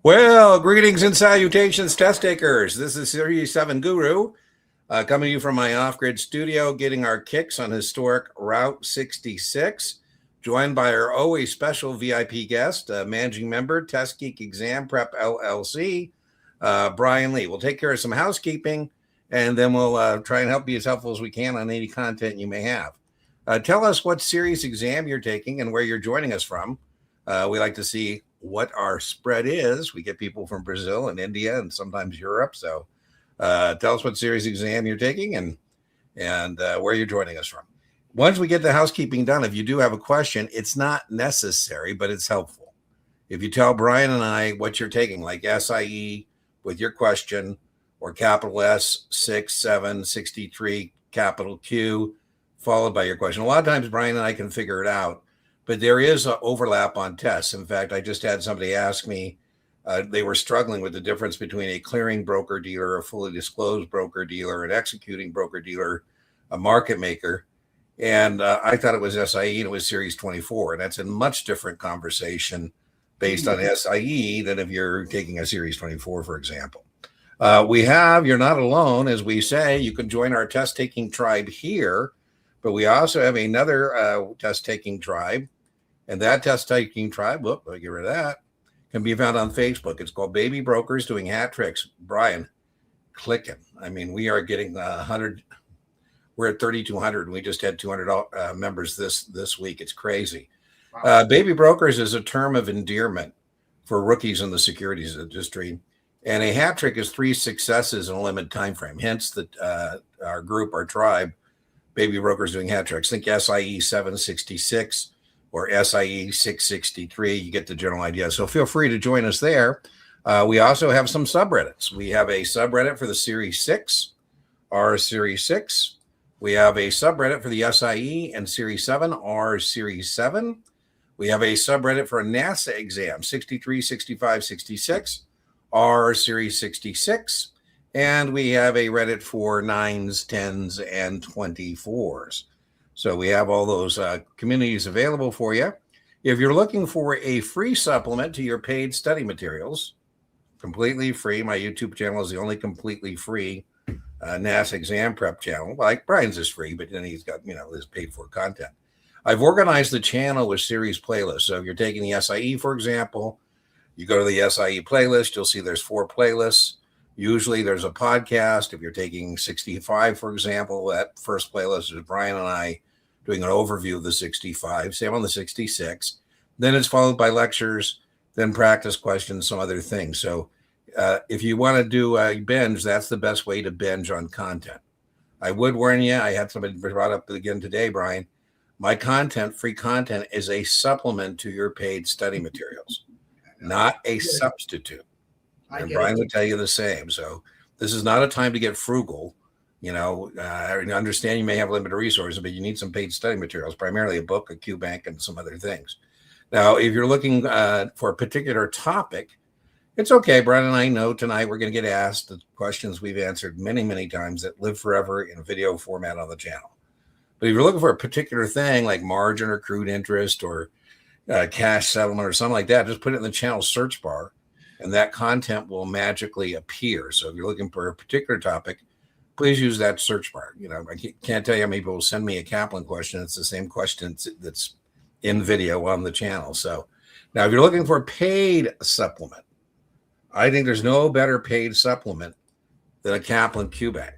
Well, greetings and salutations, test takers. This is Series 7 Guru coming to you from my off-grid studio, getting our kicks on historic Route 66, joined by our always special VIP guest, managing member, Test Geek Exam Prep LLC, Brian Lee. We'll take care of some housekeeping, and then we'll try and help be as helpful as we can on any content you may have. Tell us what series exam you're taking and where you're joining us from. We like to see what our spread is. We get people from Brazil and India and sometimes Europe. So tell us what series exam you're taking and where you're joining us from. Once we get the housekeeping done, if you do have a question, it's not necessary, but it's helpful. If you tell Brian and I what you're taking, like SIE with your question, or capital S, 6, 7, 63, capital Q, followed by your question. A lot of times Brian and I can figure it out, but there is an overlap on tests. In fact, I just had somebody ask me, they were struggling with the difference between a clearing broker-dealer, a fully disclosed broker-dealer, an executing broker-dealer, a market maker. And I thought it was SIE and it was Series 24. And that's a much different conversation based on SIE than if you're taking a Series 24, for example. You're not alone, as we say. You can join our test-taking tribe here, but we also have another test-taking tribe. And that test-taking tribe, I'll get rid of that, can be found on Facebook. It's called Baby Brokers Doing Hat Tricks. Brian, clicking. I mean, we are getting 100. We're at 3,200, and we just had 200 members this week. It's crazy. Wow. Baby Brokers is a term of endearment for rookies in the securities industry. And a hat trick is 3 successes in a limited time frame. Hence, our group, our tribe, Baby Brokers Doing Hat Tricks. Think SIE 766 or SIE 663. You get the general idea. So feel free to join us there. We also have some subreddits. We have a subreddit for the Series 6, R Series 6. We have a subreddit for the SIE and Series 7, R Series 7. We have a subreddit for a NASA exam, 63, 65, 66, R Series 66. And we have a Reddit for 9s, 10s, and 24s. So we have all those communities available for you. If you're looking for a free supplement to your paid study materials, completely free, my YouTube channel is the only completely free NASA exam prep channel. Like Brian's is free, but then he's got, his paid for content. I've organized the channel with series playlists. So if you're taking the SIE, for example, you go to the SIE playlist, you'll see there's 4 playlists. Usually there's a podcast. If you're taking 65, for example, that first playlist is Brian and I doing an overview of the 65, same on the 66. Then it's followed by lectures, then practice questions, some other things. So if you want to do a binge, that's the best way to binge on content. I would warn you, I had somebody brought up again today, Brian, my content, free content, is a supplement to your paid study materials, not a substitute. And Brian would tell you the same. So this is not a time to get frugal. I understand you may have limited resources, but you need some paid study materials, primarily a book, a QBank, and some other things. Now, if you're looking for a particular topic, it's okay. Brian and I know tonight we're going to get asked the questions we've answered many, many times that live forever in video format on the channel. But if you're looking for a particular thing like margin or accrued interest or cash settlement or something like that, just put it in the channel search bar and that content will magically appear. So if you're looking for a particular topic, please use that search bar. I can't tell you how many people send me a Kaplan question. It's the same question that's in video on the channel. So now if you're looking for a paid supplement, I think there's no better paid supplement than a Kaplan QBank.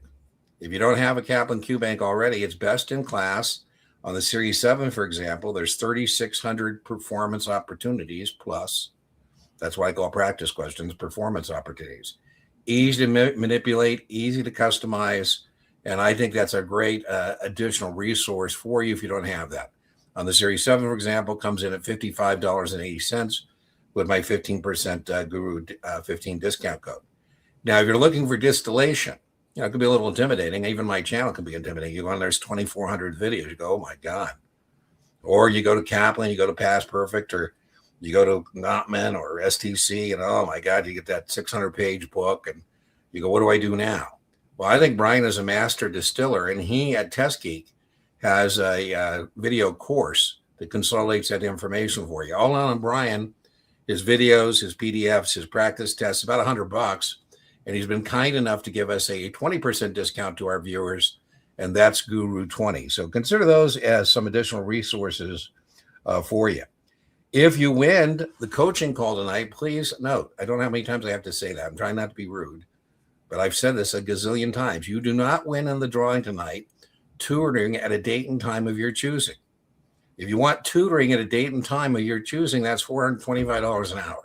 If you don't have a Kaplan QBank already, it's best in class. On the Series 7, for example, there's 3,600 performance opportunities plus. That's why I call practice questions performance opportunities. Easy to manipulate, easy to customize, and I think that's a great additional resource for you if you don't have that. On the Series 7, for example, comes in at $55.80 with my 15% Guru 15 discount code. Now, if you're looking for distillation, it could be a little intimidating. Even my channel can be intimidating. You go on, there's 2,400 videos. You go, oh my God. Or you go to Kaplan, you go to Past Perfect, or you go to Gottman or STC, and oh my God, you get that 600-page book, and you go, what do I do now? Well, I think Brian is a master distiller, and he at Test Geek has a video course that consolidates that information for you. All on Brian his videos, his PDFs, his practice tests, about $100. And he's been kind enough to give us a 20% discount to our viewers, and that's Guru 20. So consider those as some additional resources for you. If you win the coaching call tonight, please note, I don't know how many times I have to say that. I'm trying not to be rude, but I've said this a gazillion times. You do not win in the drawing tonight tutoring at a date and time of your choosing. If you want tutoring at a date and time of your choosing, that's $425 an hour.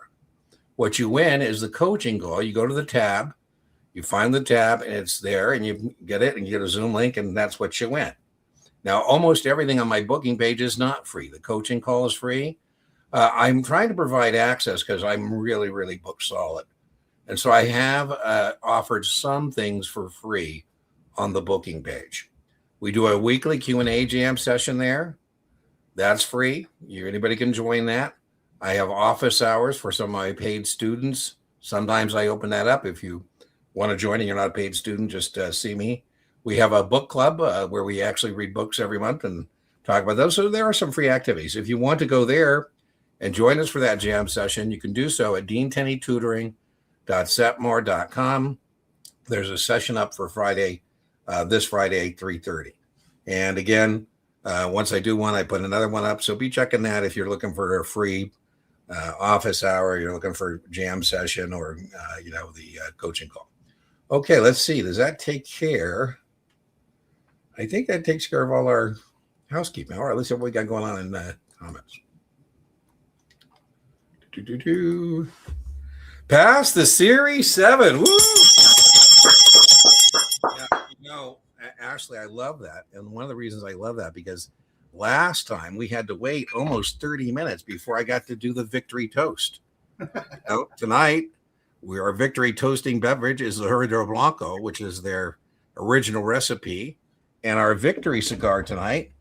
What you win is the coaching call. You go to the tab, you find the tab, and it's there, and you get it, and you get a Zoom link, and that's what you win. Now, almost everything on my booking page is not free. The coaching call is free. I'm trying to provide access because I'm really, really book solid. And so I have offered some things for free on the booking page. We do a weekly Q&A jam session there. That's free. Anybody can join that. I have office hours for some of my paid students. Sometimes I open that up. If you want to join and you're not a paid student, just see me. We have a book club where we actually read books every month and talk about those. So there are some free activities. If you want to go there and join us for that jam session, you can do so at deantenneytutoring.setmore.com. There's a session up for Friday, this Friday, 3:30. And again, once I do one, I put another one up. So be checking that if you're looking for a free office hour, you're looking for jam session or, the coaching call. Okay, let's see. Does that take care? I think that takes care of all our housekeeping. All right, let's see what we got going on in comments. Pass the Series 7. Woo! Yeah, Ashley, I love that. And one of the reasons I love that, because last time we had to wait almost 30 minutes before I got to do the victory toast. Tonight, our victory toasting beverage is the Herradura Blanco, which is their original recipe. And our victory cigar tonight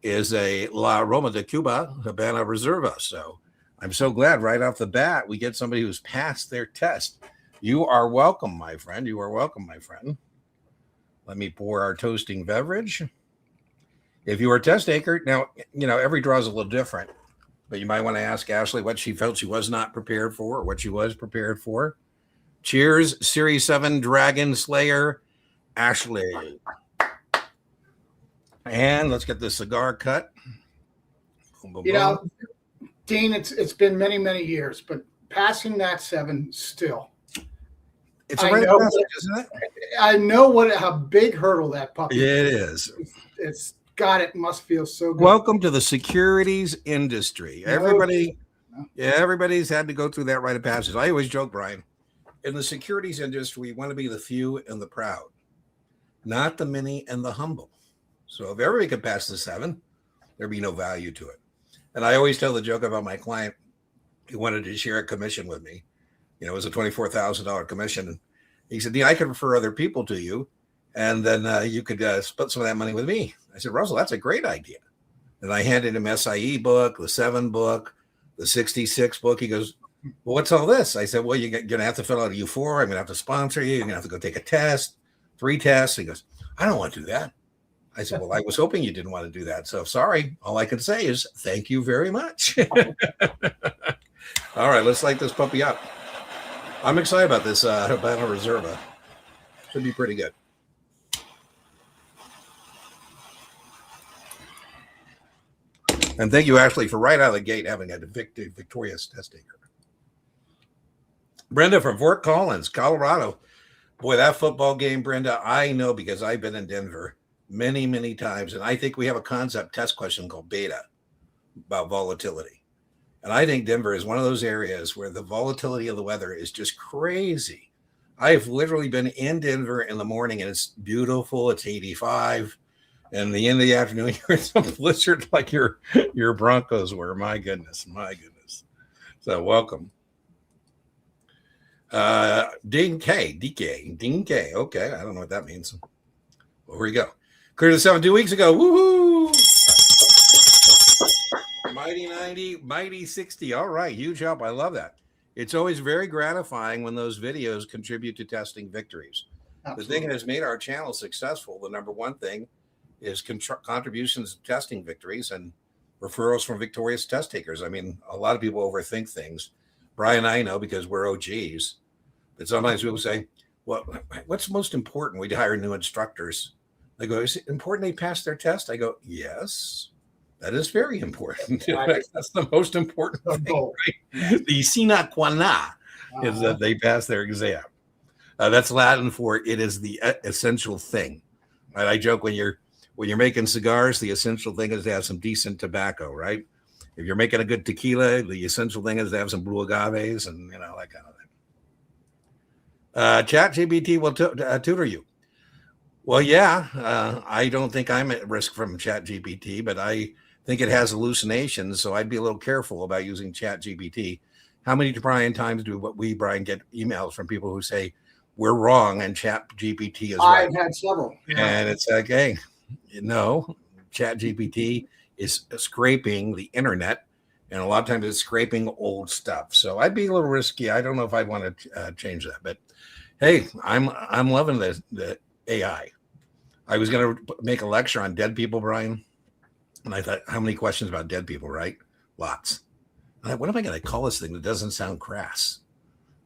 is a La Roma de Cuba Habana Reserva. So I'm so glad right off the bat we get somebody who's passed their test. You are welcome, my friend. You are welcome, my friend. Let me pour our toasting beverage. If you are a test taker, now, every draw is a little different, but you might want to ask Ashley what she felt she was not prepared for or what she was prepared for. Cheers, Series 7 Dragon Slayer, Ashley. And let's get the cigar cut. Boom, boom, boom. Dean, it's been many, many years, but passing that 7 still. It's a great message, isn't it? I know how big hurdle that puppy is. It's God, it must feel so good. Welcome to the securities industry. Everybody's had to go through that rite of passage. I always joke, Brian, in the securities industry, we want to be the few and the proud, not the many and the humble. So if everybody could pass the 7, there'd be no value to it. And I always tell the joke about my client who wanted to share a commission with me. It was a $24,000 commission. And he said, Dean, I could refer other people to you, and then you could split some of that money with me. I said, Russell, that's a great idea. And I handed him SIE book, the 7 book, the 66 book. He goes, well, what's all this? I said, well, you're going to have to fill out a U4. I'm going to have to sponsor you. You're going to have to go take a test, 3 tests. He goes, I don't want to do that. I said, well, I was hoping you didn't want to do that. So sorry. All I can say is thank you very much. All right, let's light this puppy up. I'm excited about this Habana Reserva. Should be pretty good. And thank you, Ashley, for right out of the gate having a victorious test taker. Brenda from Fort Collins, Colorado. Boy, that football game, Brenda, I know because I've been in Denver many, many times. And I think we have a concept test question called beta about volatility. And I think Denver is one of those areas where the volatility of the weather is just crazy. I've literally been in Denver in the morning and it's beautiful. It's 85. And the end of the afternoon, you're in some blizzard like your Broncos were. My goodness. So welcome. Dean K. Okay, I don't know what that means. Well, here we go. Cleared 7 2 weeks ago. Woohoo! Mighty 90, mighty 60. All right, huge help. I love that. It's always very gratifying when those videos contribute to testing victories. Absolutely. The thing that has made our channel successful, the number one thing, is contributions to testing victories and referrals from victorious test takers. I mean, a lot of people overthink things. Brian and I know because we're OGs. But sometimes people say, well, what's most important? We hire new instructors. They go, is it important they pass their test? I go, yes, that is very important. That's the most important thing, right? The sine qua non is that they pass their exam. That's Latin for it is the essential thing. Right? I joke when you're making cigars, the essential thing is to have some decent tobacco, right? If you're making a good tequila, the essential thing is to have some blue agaves and that kind of thing. ChatGPT will tutor you. Well, yeah, I don't think I'm at risk from ChatGPT, but I think it has hallucinations, so I'd be a little careful about using ChatGPT. How many times do Brian, get emails from people who say we're wrong and ChatGPT is right? I've had several. Yeah. And it's like, hey, no, ChatGPT is scraping the internet, and a lot of times it's scraping old stuff. So I'd be a little risky. I don't know if I'd want to change that, but hey, I'm loving the AI. I was going to make a lecture on dead people, Brian, and I thought, how many questions about dead people, right? Lots. I thought, what am I going to call this thing that doesn't sound crass?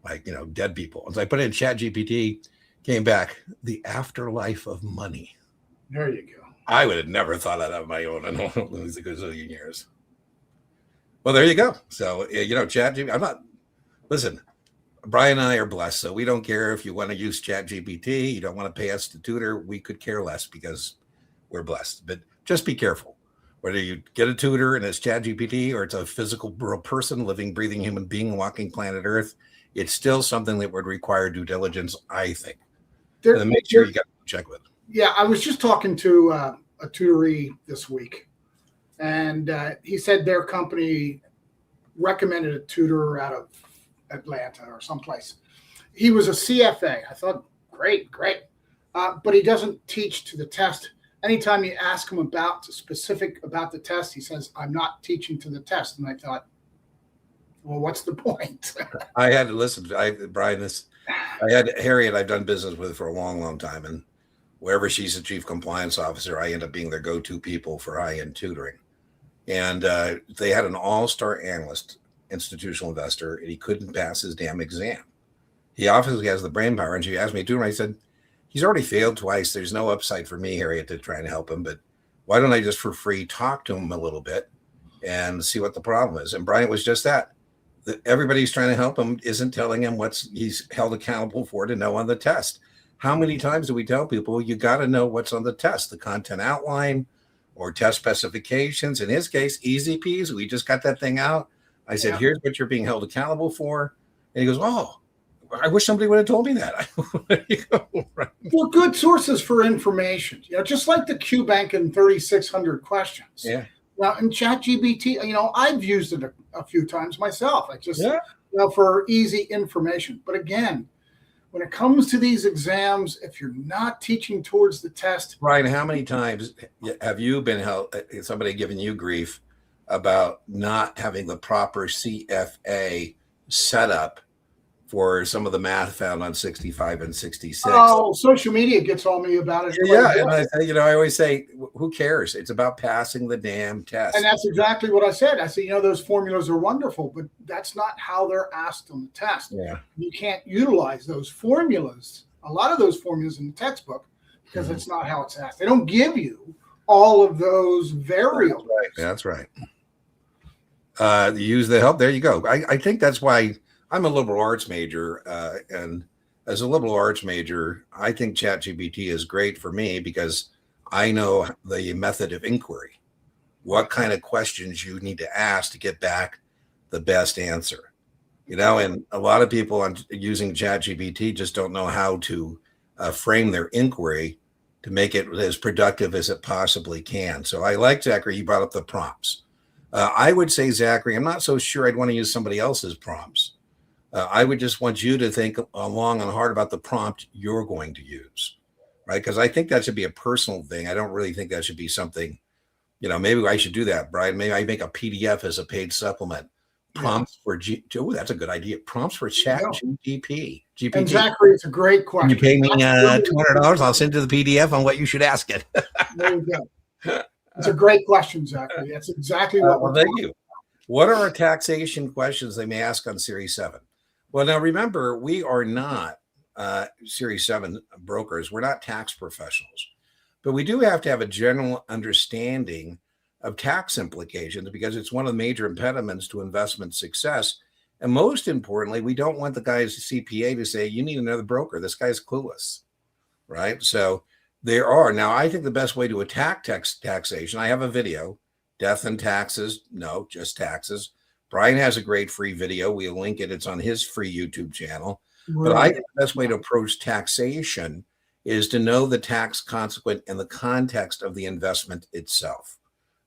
Like, dead people. And so I put it in ChatGPT, came back, the afterlife of money. There you go. I would have never thought of that on my own. I don't lose a gazillion years. Well, there you go. So, ChatGPT, listen, Brian and I are blessed, so we don't care if you want to use ChatGPT, you don't want to pay us to tutor, we could care less because we're blessed. But just be careful. Whether you get a tutor and it's ChatGPT or it's a physical real person, living, breathing human being, walking planet Earth, it's still something that would require due diligence, I think. And make sure you got to check with it. Yeah, I was just talking to a tutoree this week, and he said their company recommended a tutor out of Atlanta or someplace. He was a CFA. I thought, great. But he doesn't teach to the test. Anytime you ask him specific about the test, he says, I'm not teaching to the test. And I thought, well, what's the point? I had to listen. Brian, I had Harriet I've done business with for a long, long time. And wherever she's the chief compliance officer, I end up being their go-to people for high-end tutoring. And they had an all-star analyst, institutional investor, and he couldn't pass his damn exam. He obviously has the brain power. And she asked me to tutor him. I said, he's already failed twice. There's no upside for me, Harriet, to try and help him. But why don't I just for free talk to him a little bit and see what the problem is? And Brian was just that everybody's trying to help him isn't telling him what he's held accountable for to know on the test. How many times do we tell people you got to know what's on the test, the content outline or test specifications? In his case, easy peasy. We just got that thing out. I said, here's what you're being held accountable for. And he goes, oh, I wish somebody would have told me that. There you go. Right. Well, good sources for information, just like the QBank and 3,600 questions. Yeah. Now, in ChatGPT, I've used it a few times myself. I just, for easy information. But again, when it comes to these exams, if you're not teaching towards the test. Brian, how many times have you been held, somebody giving you grief about not having the proper CFA setup for some of the math found on 65 and 66? Oh, social media gets on me about it. Yeah, and I always say, who cares? It's about passing the damn test. And that's exactly what I said. I said, those formulas are wonderful, but that's not how they're asked on the test. Yeah, you can't utilize those formulas, a lot of those formulas in the textbook, because it's not how it's asked. They don't give you all of those variables. That's right. Use the help. There you go. I think that's why I'm a liberal arts major, and as a liberal arts major, I think ChatGPT is great for me because I know the method of inquiry, what kind of questions you need to ask to get back the best answer. And a lot of people using ChatGPT just don't know how to frame their inquiry to make it as productive as it possibly can. So I like, Zachary, you brought up the prompts. I would say, Zachary, I'm not so sure I'd want to use somebody else's prompts. I would just want you to think long and hard about the prompt you're going to use, right? Because I think that should be a personal thing. I don't really think that should be something, maybe I should do that, Brian. Maybe I make a PDF as a paid supplement. Prompts for that's a good idea. Prompts for ChatGPT. And Zachary, it's a great question. You pay me $200, I'll send you the PDF on what you should ask it. There you go. It's a great question, Zachary. That's exactly what we're thank you. What are our taxation questions they may ask on Series 7? Well, now remember, we are not Series 7 brokers. We're not tax professionals, but we do have to have a general understanding of tax implications because it's one of the major impediments to investment success. And most importantly, we don't want the guy's CPA to say, you need another broker. This guy's clueless, right? So there are. Now, I think the best way to attack taxation, I have a video, Death and Taxes. No, just taxes. Brian has a great free video. We'll link it. It's on his free YouTube channel. Right. But I think the best way to approach taxation is to know the tax consequence in the context of the investment itself.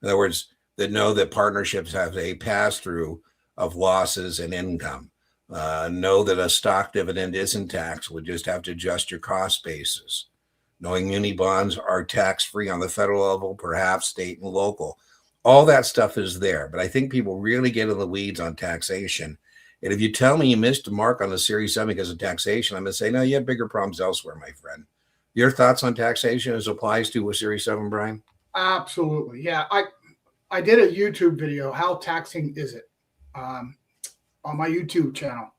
In other words, that know that partnerships have a pass-through of losses and income. Know that a stock dividend isn't taxed. We just have to adjust your cost basis. Knowing muni bonds are tax-free on the federal level, perhaps state and local. All that stuff is there. But I think people really get in the weeds on taxation. And if you tell me you missed a mark on the Series 7 because of taxation, I'm going to say, no, you have bigger problems elsewhere, my friend. Your thoughts on taxation as applies to a Series 7, Brian? Absolutely. Yeah. I did a YouTube video, How Taxing Is It? On my YouTube channel.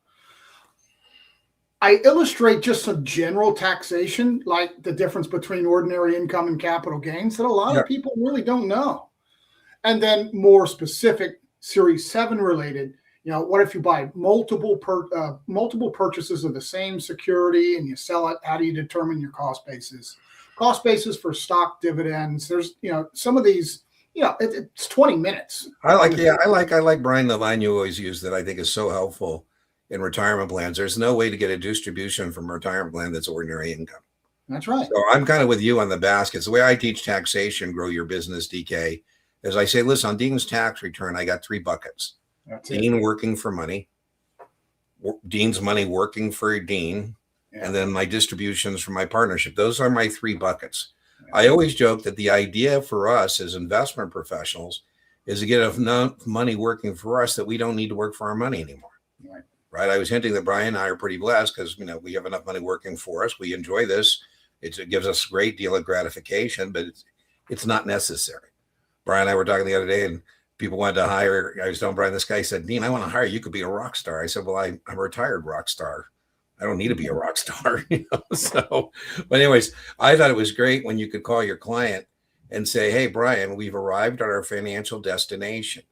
I illustrate just some general taxation, like the difference between ordinary income and capital gains that a lot of people really don't know. And then more specific Series 7 related, what if you buy multiple purchases of the same security and you sell it? How do you determine your cost basis? Cost basis for stock dividends. There's, some of these, it's 20 minutes. I like Brian, the line you always use that I think is so helpful in retirement plans. There's no way to get a distribution from a retirement plan that's ordinary income. That's right. So I'm kind of with you on the baskets. The way I teach taxation, grow your business, DK, is I say, listen, on Dean's tax return, I got 3 buckets. Dean working for money, Dean's money working for Dean, and then my distributions from my partnership. Those are my 3 buckets. I always joke that the idea for us as investment professionals is to get enough money working for us that we don't need to work for our money anymore. Right? I was hinting that Brian and I are pretty blessed because we have enough money working for us. We enjoy this. It gives us a great deal of gratification, but it's not necessary. Brian and I were talking the other day, and people wanted to hire. I was telling Brian, this guy said, Dean, I want to hire you. You could be a rock star. I said, well, I'm a retired rock star. I don't need to be a rock star. So, but anyways, I thought it was great when you could call your client and say, hey, Brian, we've arrived at our financial destination.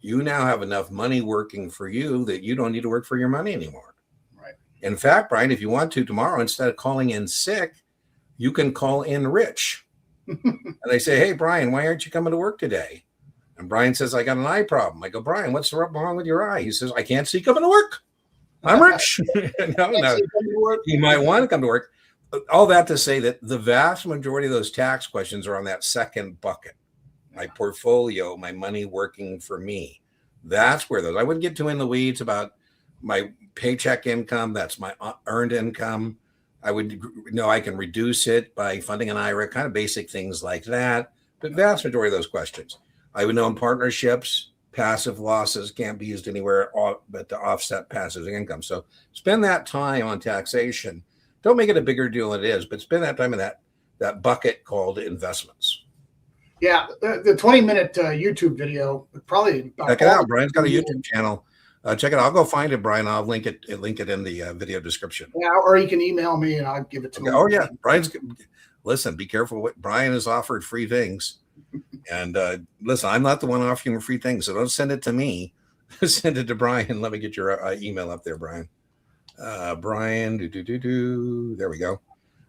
You now have enough money working for you that you don't need to work for your money anymore. Right. In fact, Brian, if you want to tomorrow, instead of calling in sick, you can call in rich. And they say, hey, Brian, why aren't you coming to work today? And Brian says, I got an eye problem. I go, Brian, what's wrong with your eye? He says, I can't see coming to work. I'm rich. No. You might want to come to work. All that to say that the vast majority of those tax questions are on that second bucket. My portfolio, my money working for me. That's where those. I wouldn't get too in the weeds about my paycheck income. That's my earned income. I would know I can reduce it by funding an IRA, kind of basic things like that. But vast majority of those questions. I would know in partnerships, passive losses can't be used anywhere but to offset passive income. So spend that time on taxation. Don't make it a bigger deal than it is, but spend that time in that bucket called investments. Yeah, the 20-minute YouTube video would probably check it out. Brian's got a YouTube channel. Check it out. I'll go find it, Brian. I'll link it in the video description. Yeah, or you can email me and I'll give it to him. Oh yeah, listen. Be careful. What Brian has offered free things, and listen, I'm not the one offering free things, so don't send it to me. Send it to Brian. Let me get your email up there, Brian. Brian, there we go.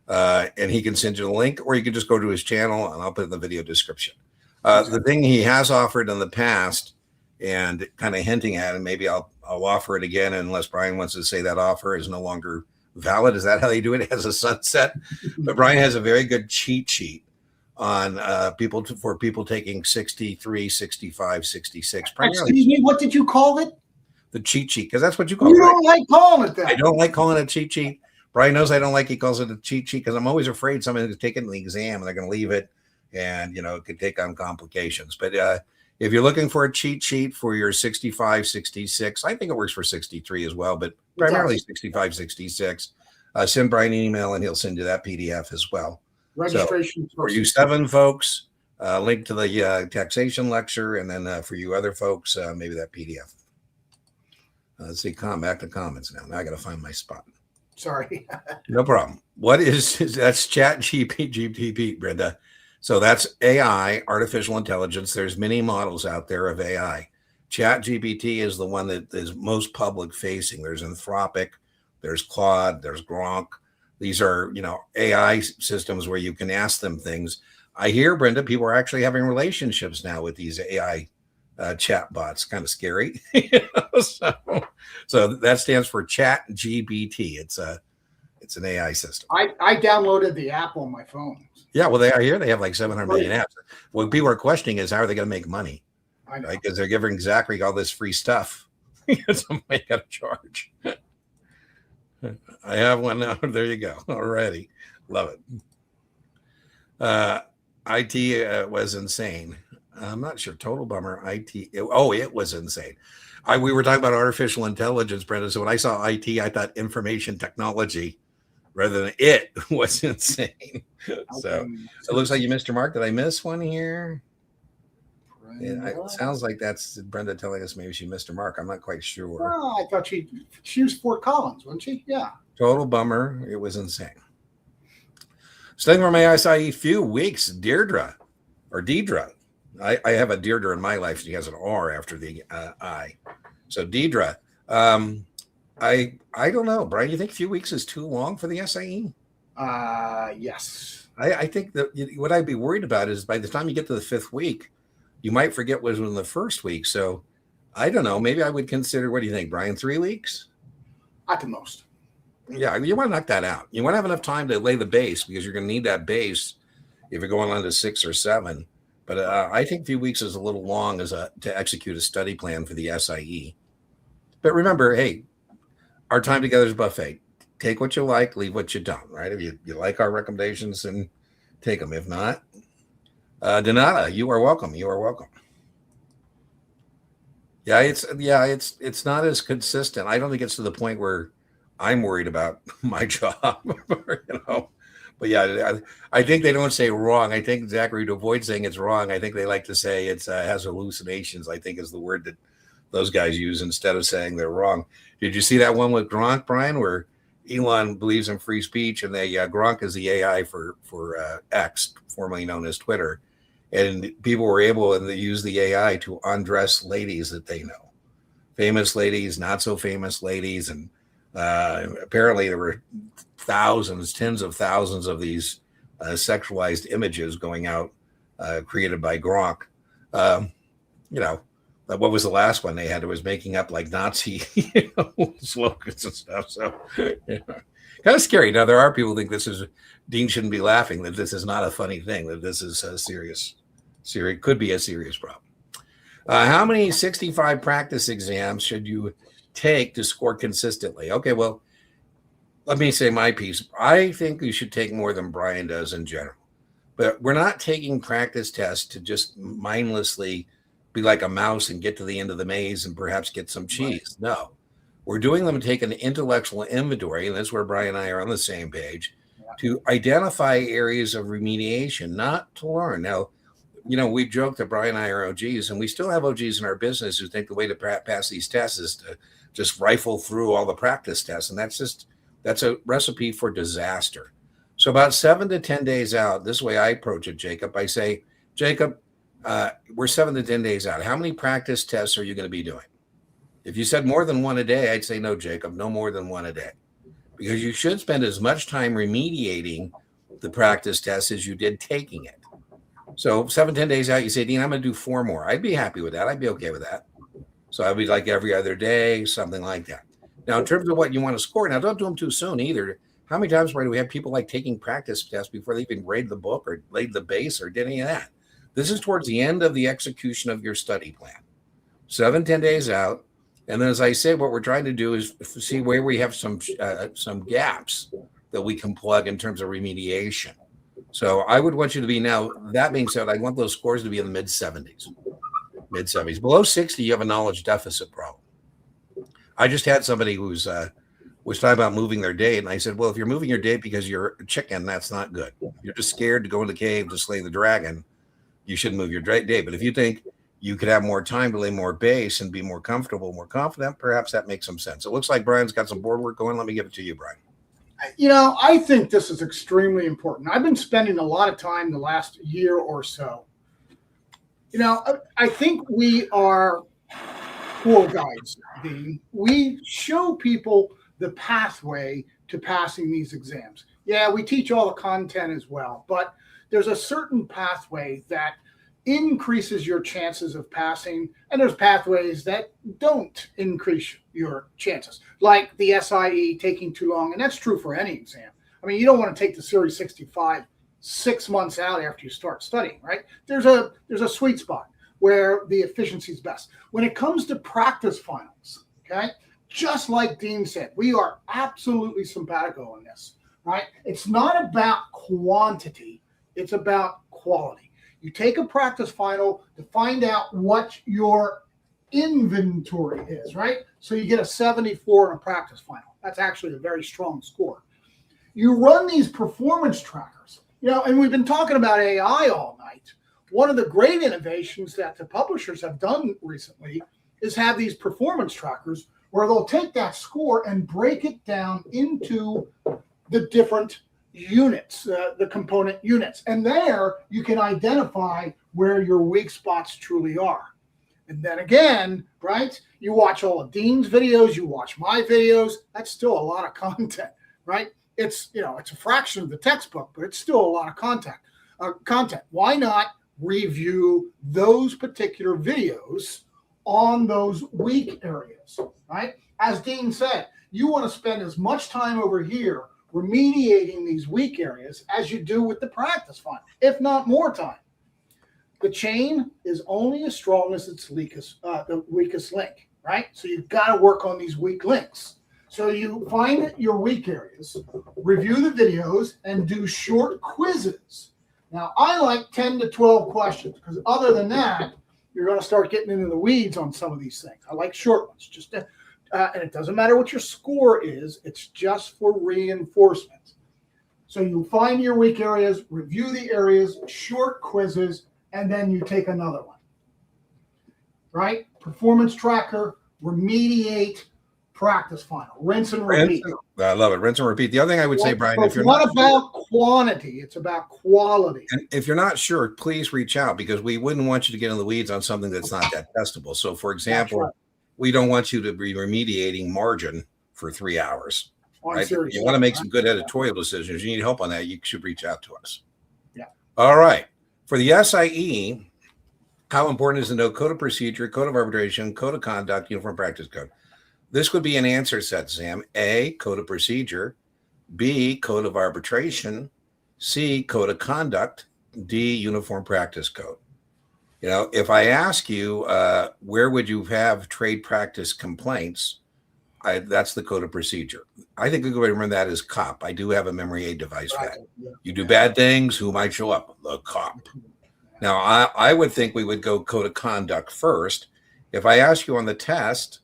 And he can send you the link, or you can just go to his channel and I'll put it in the video description. The thing he has offered in the past and kind of hinting at, and maybe I'll offer it again unless Brian wants to say that offer is no longer valid. Is that how they do it? It has a sunset. But Brian has a very good cheat sheet on for people taking 63, 65, 66. Excuse me, what did you call it? The cheat sheet, because that's what you call it. You don't like calling it that. I don't like calling it a cheat sheet. Brian knows I don't like he calls it a cheat sheet because I'm always afraid somebody's going to take it in the exam and they're going to leave it, and it could take on complications. But if you're looking for a cheat sheet for your 65, 66, I think it works for 63 as well, but primarily 65, 66, send Brian an email and he'll send you that PDF as well. Registration for you 7 folks, Link to the taxation lecture, and then for you other folks, maybe that PDF. Let's see, back to comments now. Now I got to find my spot. Sorry. No problem. That's Chat GPT, Brenda. So that's AI, artificial intelligence. There's many models out there of AI. Chat GPT is the one that is most public facing. There's Anthropic, there's Claude, there's Gronk. These are, AI systems where you can ask them things. I hear, Brenda, people are actually having relationships now with these AI chat bots. Kind of scary. So that stands for Chat GPT. It's an AI system. I downloaded the app on my phone. Yeah, well, they are here. They have like 700 million apps. What people are questioning is, how are they going to make money? Right? Because they're giving Zachary all this free stuff. Somebody got to charge. I have one now. There you go. Already. Love it. IT was insane. I'm not sure. Total bummer. It was insane. We were talking about artificial intelligence, Brenda. So when I saw IT, I thought information technology rather than it was insane. So it looks like you missed your mark. Did I miss one here? It sounds like that's Brenda telling us maybe she missed her mark. I'm not quite sure. Oh, I thought she was Fort Collins, wasn't she? Yeah. Total bummer. It was insane. Studying for my SIE few weeks. Deirdre. I have a Deirdre in my life. She has an R after the I. So Deirdre. I don't know, Brian. You think a few weeks is too long for the SIE? Yes. I think that what I'd be worried about is by the time you get to the fifth week, you might forget what was in the first week. So I don't know. Maybe I would consider, what do you think, Brian? 3 weeks? At the most. Yeah, you want to knock that out. You want to have enough time to lay the base, because you're going to need that base if you're going on to 6 or 7. But I think a few weeks is a little long to execute a study plan for the SIE. But remember, hey, our time together is buffet. Take what you like, leave what you don't, right? If you like our recommendations, then take them. If not, Donata, you are welcome. You are welcome. Yeah, it's not as consistent. I don't think it's to the point where I'm worried about my job, But yeah, I think they don't say wrong. I think, Zachary, to avoid saying it's wrong, I think they like to say it has hallucinations, I think is the word that those guys use instead of saying they're wrong. Did you see that one with Gronk, Brian, where Elon believes in free speech, and Gronk is the AI for X, formerly known as Twitter, and people were able to use the AI to undress ladies that they know, famous ladies, not so famous ladies, and apparently there were tens of thousands of these sexualized images going out, created by Gronk. What was the last one they had? It was making up like Nazi slogans and stuff. So kind of scary. Now, there are people who think Dean shouldn't be laughing, that this is not a funny thing, that this is serious, could be a serious problem. How many 65 practice exams should you take to score consistently? Okay, well, let me say my piece. I think you should take more than Brian does in general, but we're not taking practice tests to just mindlessly be like a mouse and get to the end of the maze and perhaps get some cheese. Right. No, we're doing them to take an intellectual inventory, and that's where Brian and I are on the same page, to identify areas of remediation, not to learn. Now, we joked that Brian and I are OGs, and we still have OGs in our business who think the way to pass these tests is to just rifle through all the practice tests, and that's a recipe for disaster. So about 7 to 10 days out, this is the way I approach it, Jacob. I say, Jacob, we're 7 to 10 days out. How many practice tests are you going to be doing? If you said more than one a day, I'd say no, Jacob, no more than one a day, because you should spend as much time remediating the practice test as you did taking it. So 7, 10 days out, you say, Dean, I'm going to do 4 more. I'd be happy with that. I'd be okay with that. So I'd be like every other day, something like that. Now, in terms of what you want to score, now don't do them too soon either. How many times, Brian, do we have people like taking practice tests before they even read the book or laid the base or did any of that? This is towards the end of the execution of your study plan. 7, 10 days out. And then, as I said, what we're trying to do is see where we have some gaps that we can plug in terms of remediation. So I would want you to be, now, that being said, I want those scores to be in the mid-70s. Below 60, you have a knowledge deficit problem. I just had somebody who was talking about moving their date, and I said, well, if you're moving your date because you're a chicken, that's not good. You're just scared to go in the cave to slay the dragon. you shouldn't move your day. But if you think you could have more time to lay more base and be more comfortable, more confident, perhaps that makes some sense. It looks like Brian's got some board work going. Let me give it to you, Brian. I think this is extremely important. I've been spending a lot of time the last year or so. I think we are tour guides, Dean. We show people the pathway to passing these exams. Yeah, we teach all the content as well, but there's a certain pathway that increases your chances of passing, and there's pathways that don't increase your chances, like the SIE taking too long, and that's true for any exam. I mean, you don't want to take the Series 65 6 months out after you start studying, right? There's a sweet spot where the efficiency is best. When it comes to practice finals, okay, just like Dean said, we are absolutely simpatico on this, right? It's not about quantity, it's about quality. You take a practice final to find out what your inventory is, right? So you get a 74 in a practice final. That's actually a very strong score. You run these performance trackers, and we've been talking about AI all night. One of the great innovations that the publishers have done recently is have these performance trackers where they'll take that score and break it down into the different units, the component units. And there you can identify where your weak spots truly are. And then again, right, you watch all of Dean's videos, you watch my videos, that's still a lot of content, right? It's a fraction of the textbook, but it's still a lot of content. Why not review those particular videos on those weak areas, right? As Dean said, you want to spend as much time over here remediating these weak areas as you do with the practice final, if not more time. The chain is only as strong as its the weakest link, right? So you've got to work on these weak links. So you find your weak areas, review the videos, and do short quizzes. Now, I like 10 to 12 questions because other than that, you're going to start getting into the weeds on some of these things. I like short ones, and it doesn't matter what your score is. It's just for reinforcement. So you find your weak areas, review the areas, short quizzes, and then you take another one, right? Performance tracker, remediate, practice final, rinse and repeat. I love it. Rinse and repeat. The other thing I would say, Brian, if you're not about quantity, it's about quality. And if you're not sure, please reach out because we wouldn't want you to get in the weeds on something that's not that testable. So, for example, we don't want you to be remediating margin for 3 hours. Right? If you want to make some good editorial decisions, you need help on that, you should reach out to us. Yeah. All right. For the SIE, how important is to know code of procedure, code of arbitration, code of conduct, uniform practice code? This would be an answer set, Sam. A, code of procedure. B, code of arbitration. C, code of conduct. D, uniform practice code. If I ask you, where would you have trade practice complaints? That's the code of procedure. I think a good way to remember that is COP. I do have a memory aid device for that. You do bad things, who might show up? The COP. Now, I would think we would go code of conduct first. If I ask you on the test,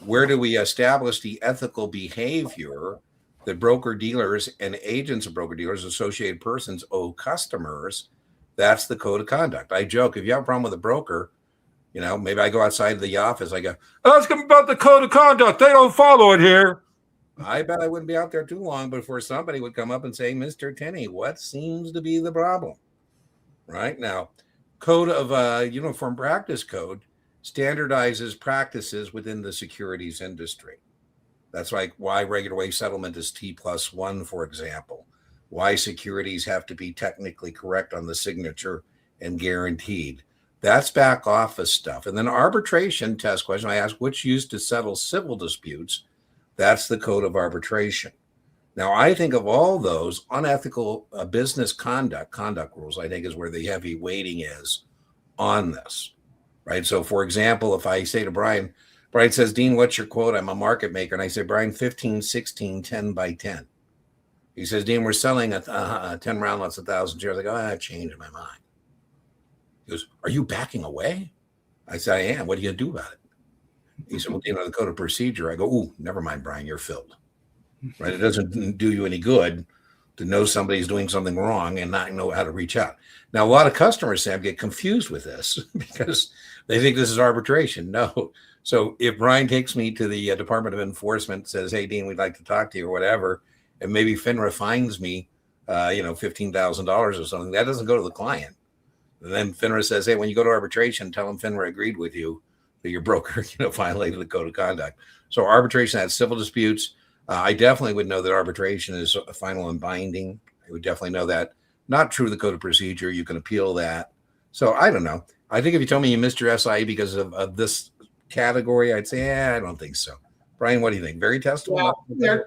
where do we establish the ethical behavior that broker-dealers and agents of broker-dealers, associated persons, owe customers? That's the code of conduct. I joke, if you have a problem with a broker, maybe I go outside of the office, I go, ask them about the code of conduct. They don't follow it here. I bet I wouldn't be out there too long before somebody would come up and say, Mr. Tenney, what seems to be the problem? Right now, code of uniform practice code standardizes practices within the securities industry. That's like why regular way settlement is T+1, for example. Why securities have to be technically correct on the signature and guaranteed. That's back office stuff. And then arbitration test question, I ask which used to settle civil disputes. That's the code of arbitration. Now, I think of all those unethical business conduct rules, I think is where the heavy weighting is on this. Right. So, for example, if I say to Brian says, Dean, what's your quote? I'm a market maker. And I say, Brian, 15, 16, 10 by 10. He says, Dean, we're selling at 10 round lots, 1,000 shares. I go, I've changed my mind. He goes, are you backing away? I said, I am. What do you do about it? He said, well, the code of procedure. I go, ooh, never mind, Brian, you're filled. Right. It doesn't do you any good. to know somebody's doing something wrong and not know how to reach out. Now, a lot of customers, Sam, get confused with this because they think this is arbitration. No. So if Brian takes me to the Department of Enforcement, says, hey, Dean, we'd like to talk to you or whatever, and maybe FINRA fines me, $15,000 or something, that doesn't go to the client. And then FINRA says, hey, when you go to arbitration, tell them FINRA agreed with you that your broker, violated the code of conduct. So arbitration has civil disputes. I definitely would know that arbitration is final and binding. I would definitely know that. Not true the code of procedure. You can appeal that. So I don't know. I think if you told me you missed your SIE because of this category, I'd say, I don't think so. Brian, what do you think? Very testable? Well, they're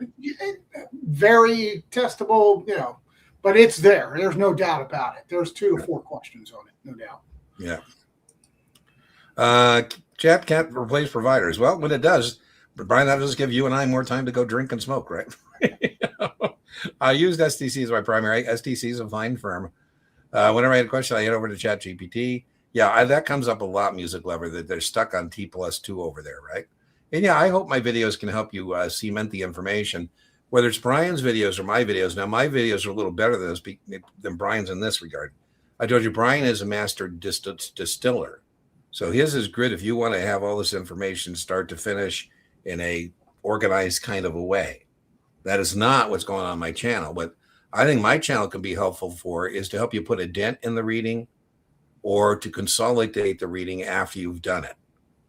very testable, but it's there. There's no doubt about it. There's 2 to 4 questions on it, no doubt. Yeah. Chat can't replace providers. Well, when it does, Brian, that does give you and I more time to go drink and smoke, right? I used STC as my primary. STC is a fine firm. Whenever I had a question, I head over to ChatGPT. Yeah, that comes up a lot, Music Lover, that they're stuck on T+2 over there, right? And yeah, I hope my videos can help you cement the information, whether it's Brian's videos or my videos. Now, my videos are a little better than Brian's in this regard. I told you, Brian is a master distiller. So his is good if you want to have all this information start to finish in a organized kind of a way. That is not what's going on my channel. What I think my channel can be helpful for is to help you put a dent in the reading or to consolidate the reading after you've done it,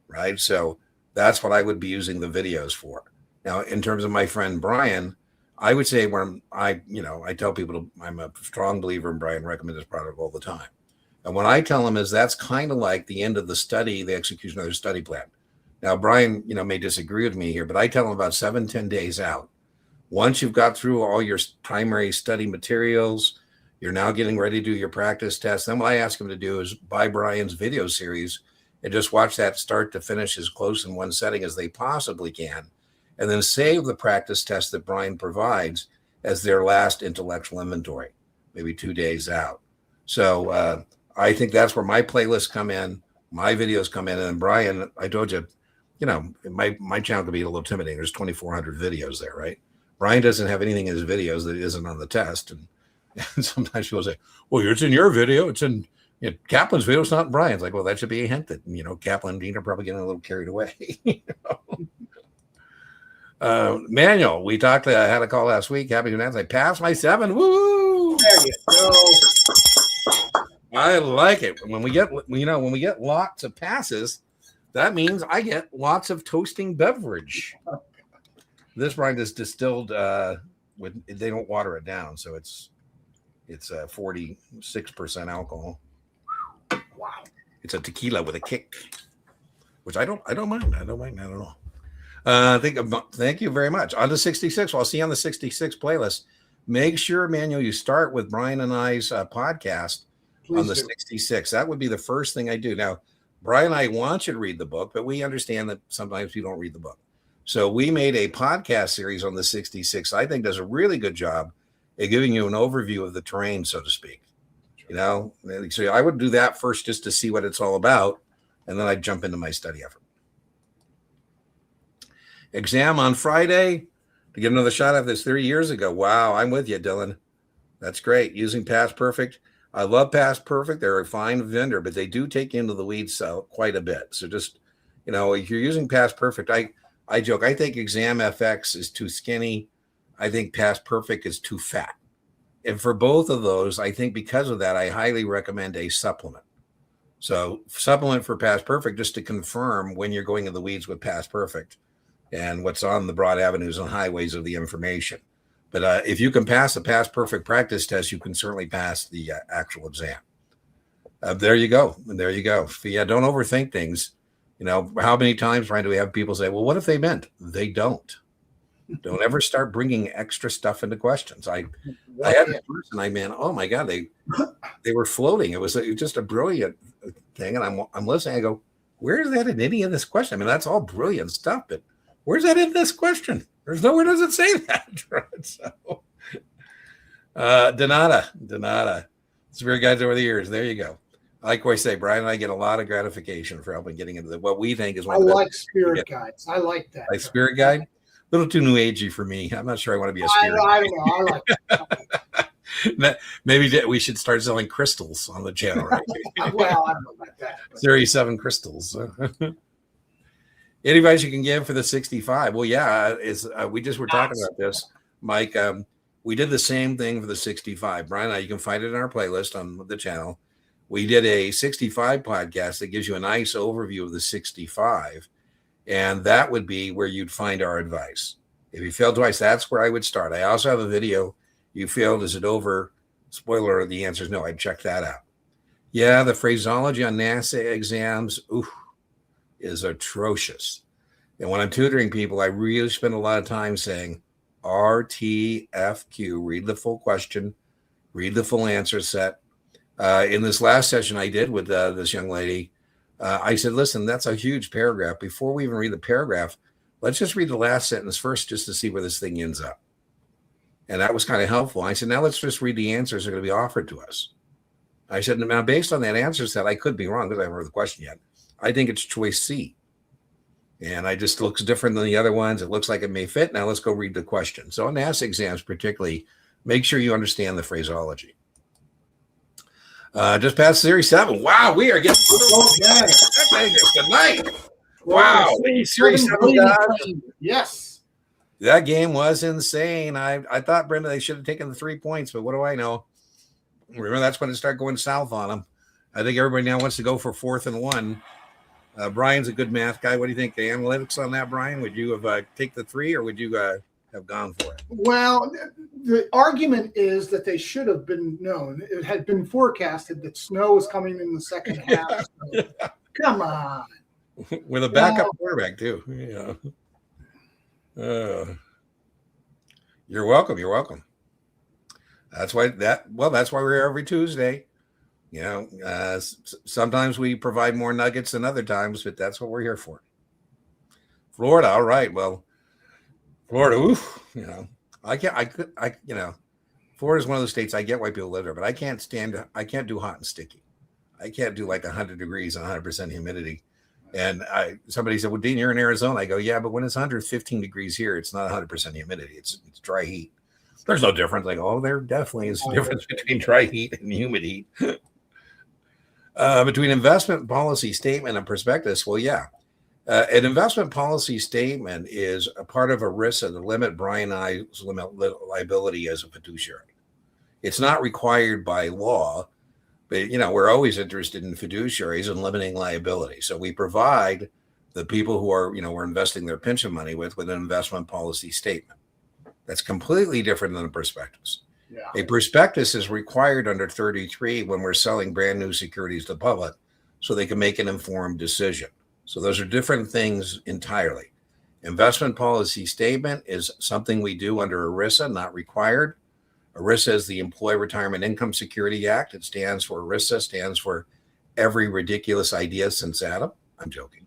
right? So that's what I would be using the videos for. Now, in terms of my friend Brian, I would say I tell people I'm a strong believer in Brian, recommend his product all the time. And what I tell them is that's kind of like the end of the study, the execution of their study plan. Now, Brian, may disagree with me here, but I tell them about 7-10 days out. Once you've got through all your primary study materials, you're now getting ready to do your practice test. Then what I ask them to do is buy Brian's video series and just watch that start to finish as close in one setting as they possibly can. And then save the practice test that Brian provides as their last intellectual inventory, maybe 2 days out. So I think that's where my playlists come in, my videos come in. And Brian, I told you, my channel could be a little intimidating. There's 2,400 videos there, right? Brian doesn't have anything in his videos that isn't on the test. And sometimes people say, well, it's in your video. It's in Kaplan's video. It's not in Brian's. Like, well, that should be a hint that, Kaplan and Dean are probably getting a little carried away. Manuel, we talked, I had a call last week. Happy to announce I passed my 7. Woo! There you go. I like it. When we get lots of passes, that means I get lots of toasting beverage. This Brian is distilled they don't water it down, so it's 46% alcohol. Wow. It's a tequila with a kick, which I don't mind. I don't mind that at all. Thank you very much. On to 66. Well, I'll see you on the 66 playlist. Make sure, Emmanuel, you start with Brian and I's podcast. Please on the 66. That would be the first thing I do. Now, Brian and I want you to read the book, but we understand that sometimes you don't read the book. So we made a podcast series on the 66. I think does a really good job at giving you an overview of the terrain, so to speak. So I would do that first just to see what it's all about, and then I'd jump into my study effort. Exam on Friday to get another shot at this 3 years ago. Wow, I'm with you, Dylan. That's great. Using Past Perfect. I love Past Perfect. They're a fine vendor, but they do take you into the weeds quite a bit. So just, if you're using Past Perfect, I joke. I think Exam FX is too skinny. I think Past Perfect is too fat. And for both of those, I think because of that, I highly recommend a supplement. So supplement for Past Perfect just to confirm when you're going in the weeds with Past Perfect and what's on the broad avenues and highways of the information. But if you can pass the Past Perfect practice test, you can certainly pass the actual exam. There you go. There you go. Yeah, don't overthink things. How many times, Brian, do we have people say, well, what if they meant? They don't. Don't ever start bringing extra stuff into questions. I had a person, oh my God, they were floating. It was just a brilliant thing. And I'm listening. I go, where is that in any of this question? that's all brilliant stuff, but where's that in this question? There's nowhere does it say that. So, Donata, spirit guides over the years. There you go. Like I say, Brian and I get a lot of gratification for helping getting into what we think is one of the best. Spirit guides. I like that. Like spirit guide? A little too new agey for me. I'm not sure I want to be a spirit guide. I don't know. I like Maybe we should start selling crystals on the channel, right? Well, I don't know about that. But. Series 7 crystals. Any advice you can give for the 65? Well, yeah, we just were talking about this, Mike. We did the same thing for the 65. Brian, you can find it in our playlist on the channel. We did a 65 podcast that gives you a nice overview of the 65. And that would be where you'd find our advice. If you failed twice, that's where I would start. I also have a video. You failed. Is it over? Spoiler, the answer is no. I'd check that out. Yeah, the phraseology on NASAA exams is atrocious. And when I'm tutoring people, I really spend a lot of time saying RTFQ, read the full question, read the full answer set. In this last session I did with this young lady, I said, listen, that's a huge paragraph. Before we even read the paragraph, let's just read the last sentence first just to see where this thing ends up. And that was kind of helpful. I said, now let's just read the answers that are going to be offered to us. I said, now based on that answer set, I could be wrong because I haven't heard the question yet. I think it's choice C. And it just looks different than the other ones. It looks like it may fit. Now let's go read the question. So on NASAA exams particularly, make sure you understand the phraseology. Just past Series 7. Wow, we are getting tonight. Wow. Series 7 guys. Yes. That game was insane. I thought, Brenda, they should have taken the 3 points, but what do I know? Remember, that's when it started going south on them. I think everybody now wants to go for 4th and 1. Brian's a good math guy. What do you think? The analytics on that, Brian? Would you have take the 3 or would you have gone for it? Well, the argument is that they should have been known. It had been forecasted that snow was coming in the second half. So, come on. With a backup quarterback, too. Yeah. You're welcome. You're welcome. That's why we're here every Tuesday. Sometimes we provide more nuggets than other times, but that's what we're here for. Florida, all right. Well, Florida, oof, Florida's one of those states. I get why people live there, but I can't do hot and sticky. I can't do like 100 degrees and 100% humidity. And somebody said, well, Dean, you're in Arizona. I go, yeah, but when it's 115 degrees here, it's not 100% humidity. It's dry heat. There's no difference. Like, there definitely is a difference between dry heat and humid heat. Between investment policy statement and prospectus, well, yeah. An investment policy statement is a part of ERISA to limit Brian and I's liability as a fiduciary. It's not required by law, but, we're always interested in fiduciaries and limiting liability. So we provide the people who are, we're investing their pension money with an investment policy statement. That's completely different than a prospectus. Yeah. A prospectus is required under 33 when we're selling brand new securities to the public so they can make an informed decision. So those are different things entirely. Investment policy statement is something we do under ERISA, not required. ERISA is the Employee Retirement Income Security Act. It stands for ERISA, stands for every ridiculous idea since Adam. I'm joking.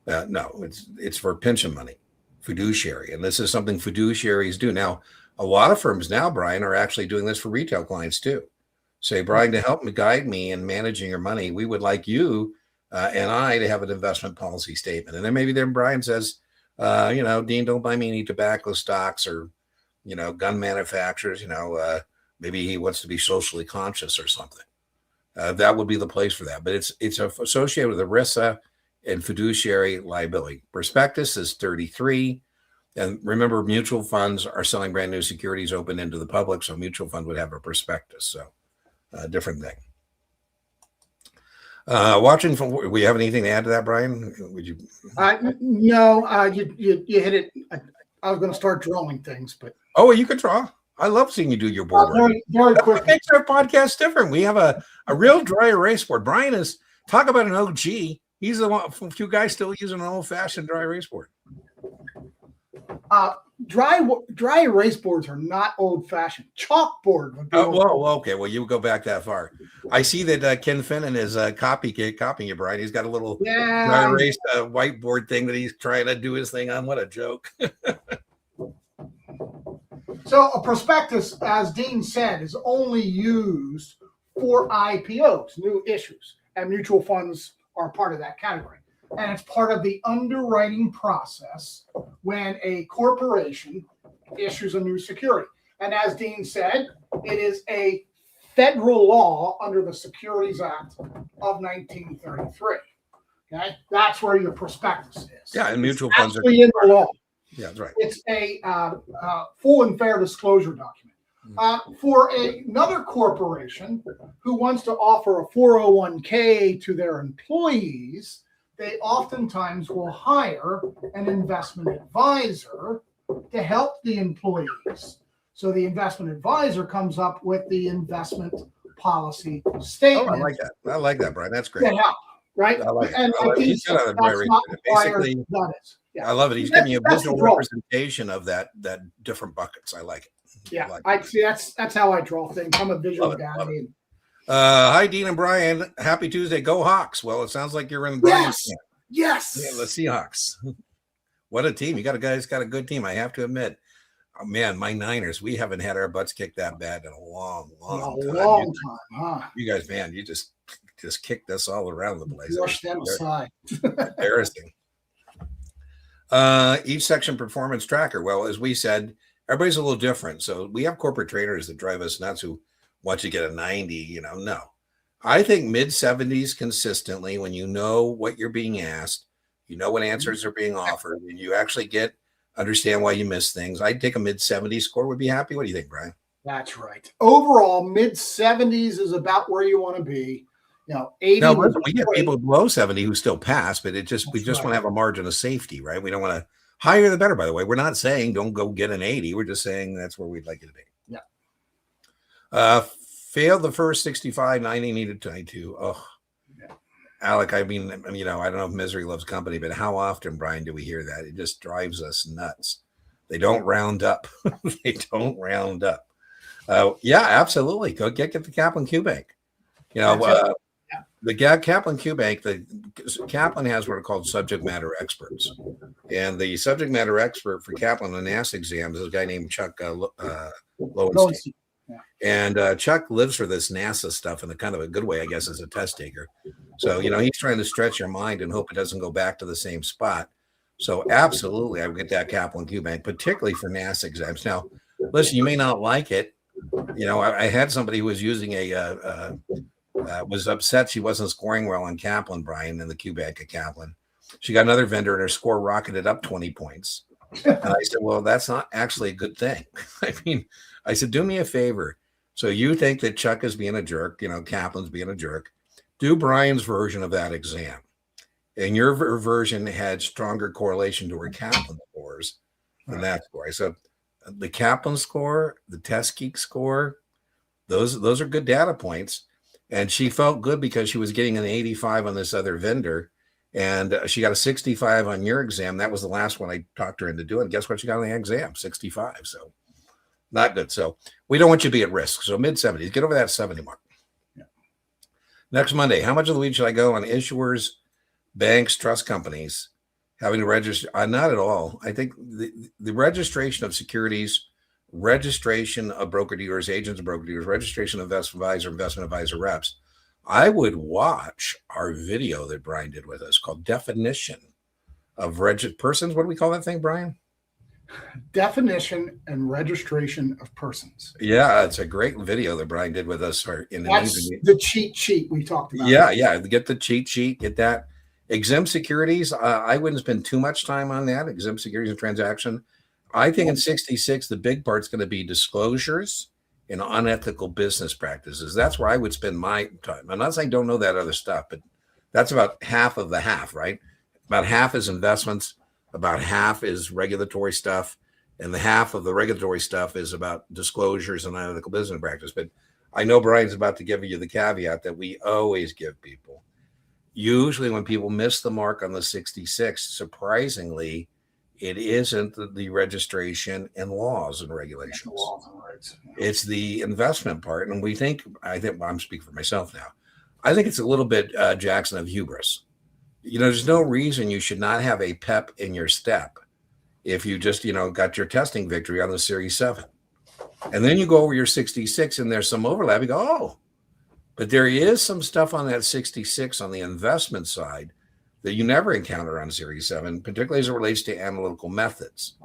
No, it's for pension money, fiduciary. And this is something fiduciaries do. Now, a lot of firms now, Brian, are actually doing this for retail clients too. Say, Brian, to help me guide me in managing your money, we would like you and I to have an investment policy statement. And then Brian says, Dean, don't buy me any tobacco stocks or, gun manufacturers, maybe he wants to be socially conscious or something. That would be the place for that. But it's associated with ERISA and fiduciary liability. Prospectus is 33. And remember, mutual funds are selling brand new securities open into the public. So mutual fund would have a prospectus. So different thing. Watching from, we have anything to add to that, Brian? Would you? No, you hit it. I was going to start drawing things, but. Oh, well, you could draw. I love seeing you do your board work. Very quick. What makes our podcast different? We have a real dry erase board. Brian is, talk about an OG. He's the one, a few guys still using an old-fashioned dry erase board. Dry erase boards are not old-fashioned. Chalkboard would be okay. Well, you go back that far. I see that Ken Finnan is copying you, Brian. He's got a little dry erase whiteboard thing that he's trying to do his thing on. What a joke. So a prospectus, as Dean said, is only used for IPOs, new issues, and mutual funds are part of that category. And it's part of the underwriting process when a corporation issues a new security. And as Dean said, It is a federal law under the Securities Act of 1933. Okay, that's where your prospectus is. Yeah, and mutual funds are in the law. Yeah, that's right. It's a full and fair disclosure document. For another corporation who wants to offer a 401k to their employees, they oftentimes will hire an investment advisor to help the employees. So the investment advisor comes up with the investment policy statement. Oh, I like that. I like that, Brian. That's great. Yeah, right. I like it. And I love it. He's got basically, yeah. I love it. He's giving you a visual representation of that different buckets. I like it. Yeah, like I see. That's how I draw things. I'm a visual guy. Hi, Dean and Brian. Happy Tuesday. Go Hawks. Well, it sounds like you're in Brian's camp. Yes. Yeah, the Seahawks. What a team. You got a guy who's got a good team, I have to admit. Oh, man, my Niners, we haven't had our butts kicked that bad in a long time, huh? You guys, man, you just kicked us all around the place. Brush them aside. Embarrassing. Each section performance tracker. Well, as we said, everybody's a little different. So we have corporate trainers that drive us nuts who want you to get a 90, no. I think mid-70s consistently, when you know what you're being asked, you know what answers are being offered, and you actually understand why you miss things. I'd take a mid-70s score, would be happy. What do you think, Brian? That's right. Overall, mid-70s is about where you want to be. 80. No, listen, we get people below 70 who still pass, but we just want to have a margin of safety, right? We don't want to higher the better, by the way. We're not saying don't go get an 80. We're just saying that's where we'd like you to be. Yeah. Failed the first 65, 90, needed 22. Oh, yeah. Alec, I mean, I don't know if misery loves company, but how often, Brian, do we hear that? It just drives us nuts. They don't round up. They don't round up. Yeah, absolutely. Go get the Kaplan Q Bank. The Kaplan Q Bank, Kaplan has what are called subject matter experts. And the subject matter expert for Kaplan and NASAA exams is a guy named Chuck Lowenstein. Yeah. And Chuck lives for this NASA stuff in a kind of a good way, I guess, as a test taker. So, he's trying to stretch your mind and hope it doesn't go back to the same spot. So absolutely, I would get that Kaplan Q Bank, particularly for NASA exams. Now, listen, you may not like it. I had somebody who was using was upset she wasn't scoring well on Kaplan, Brian, in the Q Bank at Kaplan. She got another vendor and her score rocketed up 20 points. And I said, well, that's not actually a good thing. I said, do me a favor. So you think that Chuck is being a jerk, Kaplan's being a jerk. Do Brian's version of that exam. And your version had stronger correlation to her Kaplan scores than that score. I said, the Kaplan score, the Test Geek score, those are good data points. And she felt good because she was getting an 85 on this other vendor. And she got a 65 on your exam. That was the last one I talked her into doing. Guess what she got on the exam? 65. So not good. So we don't want you to be at risk. So mid-70s, get over that 70 mark. Yeah. Next Monday, how much of the week should I go on issuers, banks, trust companies having to register? Not at all. I think the registration of securities, registration of broker-dealers, agents of broker-dealers, registration of investment advisor reps, I would watch our video that Brian did with us called Definition of Persons. What do we call that thing, Brian? Definition and Registration of Persons. Yeah, it's a great video that Brian did with us. That's the cheat sheet we talked about. Yeah. Get the cheat sheet, get that. Exempt securities, I wouldn't spend too much time on that. Exempt securities and transaction. I think in 66, the big part's going to be disclosures and unethical business practices. That's where I would spend my time. I'm not saying don't know that other stuff, but that's about half of the half, right? About half is investments, about half is regulatory stuff, and the half of the regulatory stuff is about disclosures and unethical business practice. But I know Brian's about to give you the caveat that we always give people. Usually when people miss the mark on the 66, surprisingly, it isn't the registration and laws and regulations. It's the investment part. And I'm speaking for myself now. I think it's a little bit, Jackson, of hubris. There's no reason you should not have a pep in your step if you just, got your testing victory on the Series 7. And then you go over your 66 and there's some overlap. You go, oh, but there is some stuff on that 66 on the investment side that you never encounter on Series 7, particularly as it relates to analytical methods.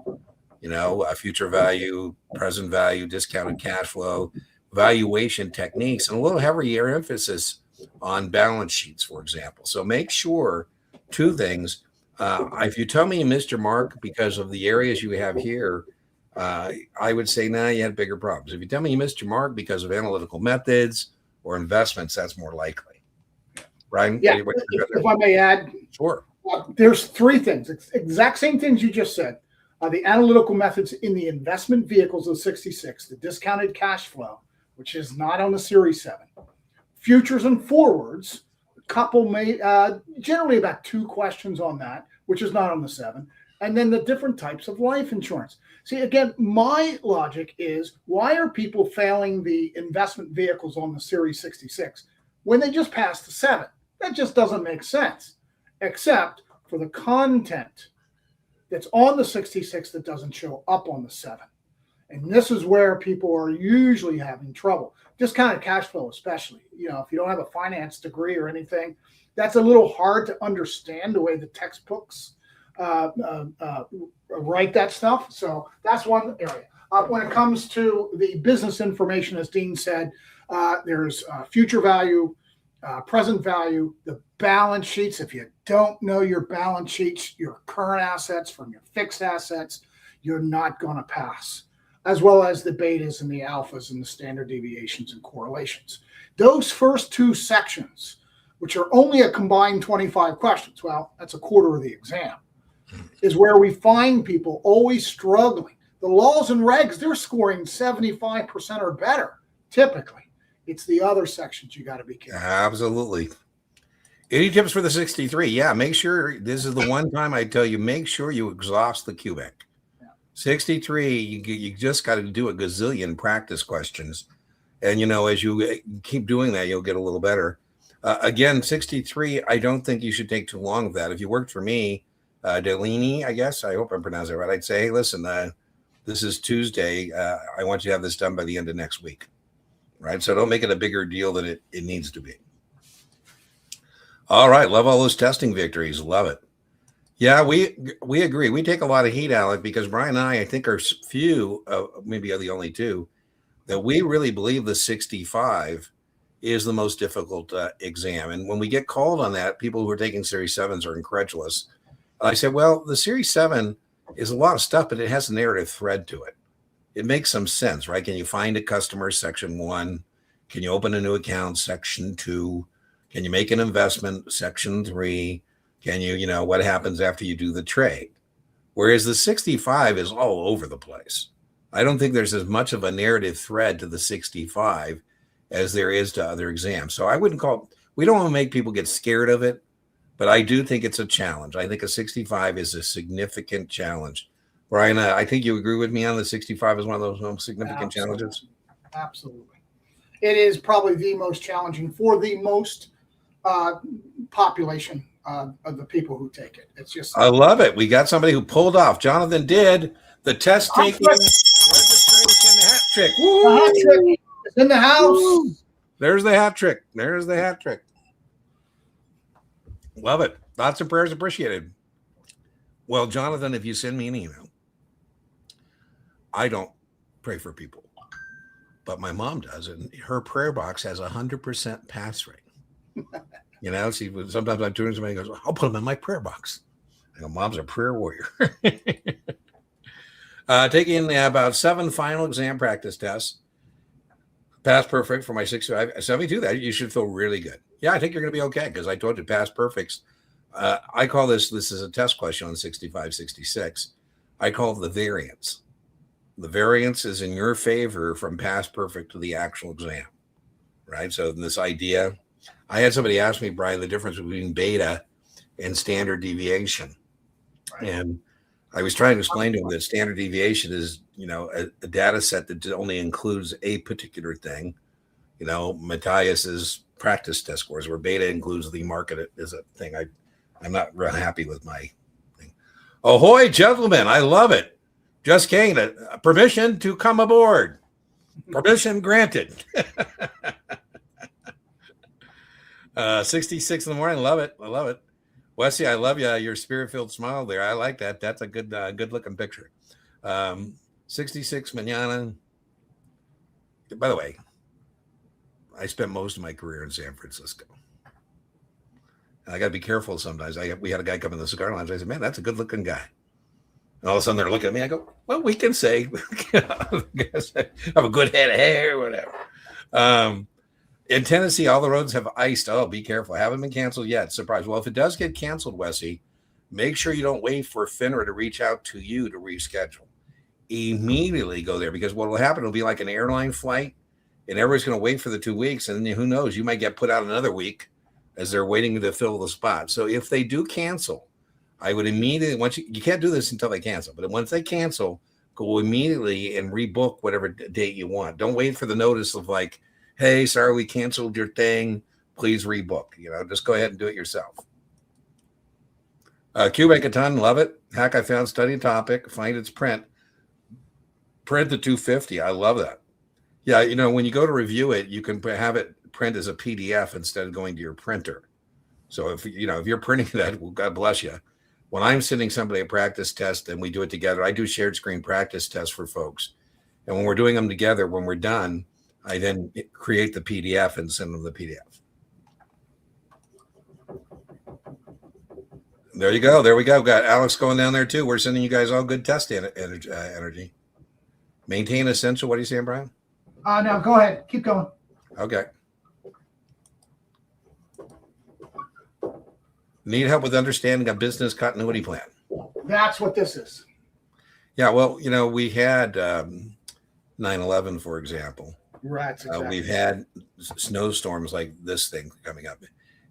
Future value, present value, discounted cash flow, valuation techniques, and a little heavier emphasis on balance sheets, for example. So make sure two things. If you tell me you missed your mark because of the areas you have here, I would say, nah, you had bigger problems. If you tell me you missed your mark because of analytical methods or investments, that's more likely. Brian? Yeah, if I may add. Sure. There's three things, exact same things you just said. The analytical methods in the investment vehicles of 66, the discounted cash flow, which is not on the Series 7, futures and forwards, a couple may, generally about 2 questions on that, which is not on the 7, and then the different types of life insurance. See, again, my logic is, why are people failing the investment vehicles on the Series 66 when they just passed the 7? That just doesn't make sense, except for the content that's on the 66 that doesn't show up on the 7. And this is where people are usually having trouble. Discounted cash flow, especially. You know, if you don't have a finance degree or anything, that's a little hard to understand the way the textbooks write that stuff. So that's one area. When it comes to the business information, as Dean said, there's future value, present value, the balance sheets. If you don't know your balance sheets, your current assets from your fixed assets, you're not going to pass, as well as the betas and the alphas and the standard deviations and correlations. Those first 2 sections, which are only a combined 25 questions, well, that's a quarter of the exam, is where we find people always struggling. The laws and regs, they're scoring 75% or better, typically. It's the other sections you got to be careful. Absolutely. Any tips for the 63? Yeah, make sure this is the one time I tell you, make sure you exhaust the cubic. Yeah. 63, you just got to do a gazillion practice questions. And, you know, as you keep doing that, you'll get a little better. Again, 63, I don't think you should take too long of that. If you worked for me, Delaney, I guess, I hope I'm pronouncing it right. I'd say, hey, listen, this is Tuesday. I want you to have this done by the end of next week. Right. So don't make it a bigger deal than it needs to be. All right. Love all those testing victories. Love it. Yeah, we agree. We take a lot of heat, Alec, because Brian and I think are few, maybe are the only two, that we really believe the 65 is the most difficult exam. And when we get called on that, people who are taking Series 7s are incredulous. I said, well, the Series 7 is a lot of stuff, but it has a narrative thread to it. It makes some sense, right? Can you find a customer? Section 1. Can you open a new account? Section 2. Can you make an investment? Section 3. Can you, what happens after you do the trade? Whereas the 65 is all over the place. I don't think there's as much of a narrative thread to the 65 as there is to other exams. So I wouldn't we don't want to make people get scared of it, but I do think it's a challenge. I think a 65 is a significant challenge. Brian, I think you agree with me on the 65 is one of those most significant challenges. Absolutely. It is probably the most challenging for the most population of the people who take it. It's just. I love it. We got somebody who pulled off. Jonathan did the test taking registration hat trick. Woo! The hat trick is in the house. Woo! There's the hat trick. There's the hat trick. Love it. Thoughts and prayers appreciated. Well, Jonathan, if you send me an email, I don't pray for people, but my mom does, and her prayer box has 100% pass rate. Sometimes I'm doing somebody goes, I'll put them in my prayer box. I go, Mom's a prayer warrior. Taking about 7 final exam practice tests. Pass perfect for my 72. That you should feel really good. Yeah, I think you're going to be okay because I told you pass perfects. I call this is a test question on 65, 66. I call it the variance. The variance is in your favor from past perfect to the actual exam, right? So this idea, I had somebody ask me, Brian, the difference between beta and standard deviation. Right. And I was trying to explain to him that standard deviation is, a data set that only includes a particular thing. Matthias's practice test scores, where beta includes the market as a thing. I'm not real happy with my thing. Ahoy, gentlemen. I love it. Just gained permission to come aboard. Permission granted. 66 in the morning. Love it. I love it. Wesley, I love you. Your spirit-filled smile there. I like that. That's a good looking picture. 66 mañana. By the way, I spent most of my career in San Francisco. And I got to be careful sometimes. We had a guy come in the cigar lounge. I said, man, that's a good looking guy. And all of a sudden they're looking at me. I go, well, we can say I have a good head of hair or whatever. In Tennessee, all the roads have iced. Oh, be careful. Haven't been canceled yet. Surprise. Well, if it does get canceled, Wessie, make sure you don't wait for FINRA to reach out to you to reschedule. Immediately go there, because what will happen, it'll be like an airline flight, and everybody's going to wait for the 2 weeks. And then who knows, you might get put out another week as they're waiting to fill the spot. So if they do cancel, I would immediately, once you can't do this until they cancel, but once they cancel, go immediately and rebook whatever date you want. Don't wait for the notice of like, hey, sorry, we canceled your thing. Please rebook. Just go ahead and do it yourself. Quebec a ton, love it. Hack I found, study topic, find its print. Print the 250. I love that. Yeah, when you go to review it, you can have it print as a PDF instead of going to your printer. So if you're printing that, well, God bless you. When I'm sending somebody a practice test and we do it together, I do shared screen practice tests for folks. And when we're doing them together, when we're done, I then create the PDF and send them the PDF. There you go. There we go. Got Alex going down there too. We're sending you guys all good test energy. Maintain essential. What are you saying, Brian? No, go ahead. Keep going. Okay. Need help with understanding a business continuity plan. That's what this is. Yeah. Well, we had 9/11, for example. Right. Exactly. We've had snowstorms like this thing coming up.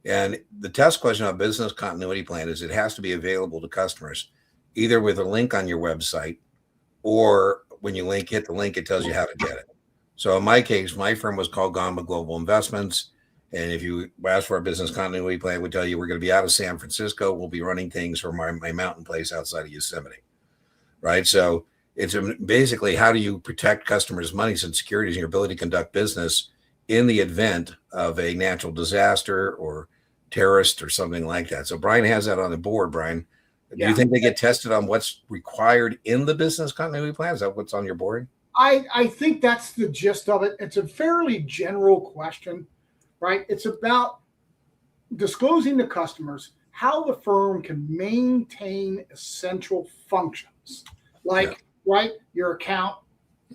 And the test question on business continuity plan is it has to be available to customers, either with a link on your website, or when you hit the link, it tells you how to get it. So in my case, my firm was called Gamba Global Investments. And if you ask for a business continuity plan, we tell you we're going to be out of San Francisco. We'll be running things from my mountain place outside of Yosemite. Right. So it's basically, how do you protect customers' monies and securities and your ability to conduct business in the event of a natural disaster or terrorist or something like that. So Brian has that on the board. Brian, do you think they get tested on what's required in the business continuity plan? Is that what's on your board? I think that's the gist of it. It's a fairly general question, right? It's about disclosing to customers how the firm can maintain essential functions, like your account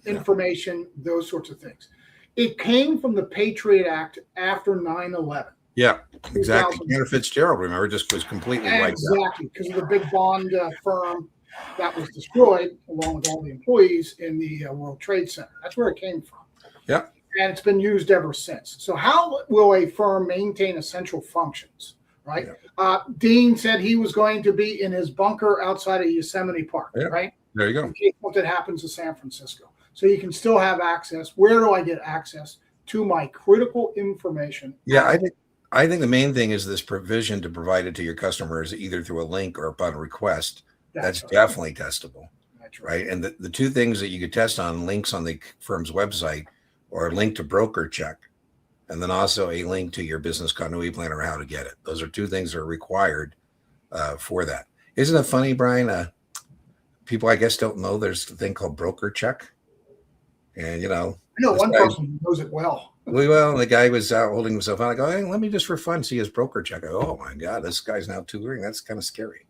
information, those sorts of things. It came from the Patriot Act after 9/11. Yeah, exactly. Cantor Fitzgerald, remember, just was completely wiped out. Exactly, because of the big bond firm that was destroyed, along with all the employees in the World Trade Center. That's where it came from. Yeah. And it's been used ever since. So how will a firm maintain essential functions, right? Yeah. Dean said he was going to be in his bunker outside of Yosemite Park, right? There you go. In case something happens in San Francisco. So you can still have access. Where do I get access to my critical information? Yeah, I think the main thing is this provision to provide it to your customers either through a link or upon request. That's right. Definitely testable. That's right. And the two things that you could test on links on the firm's website or a link to broker check, and then also a link to your business continuity plan or how to get it. Those are two things that are required for that. Isn't it funny, Brian? People, I guess, don't know there's a thing called broker check. And, I know one person who knows it well. Well, the guy was out holding himself out. I go, hey, let me just for fun see his broker check. I go, oh, my God, this guy's now tutoring. That's kind of scary.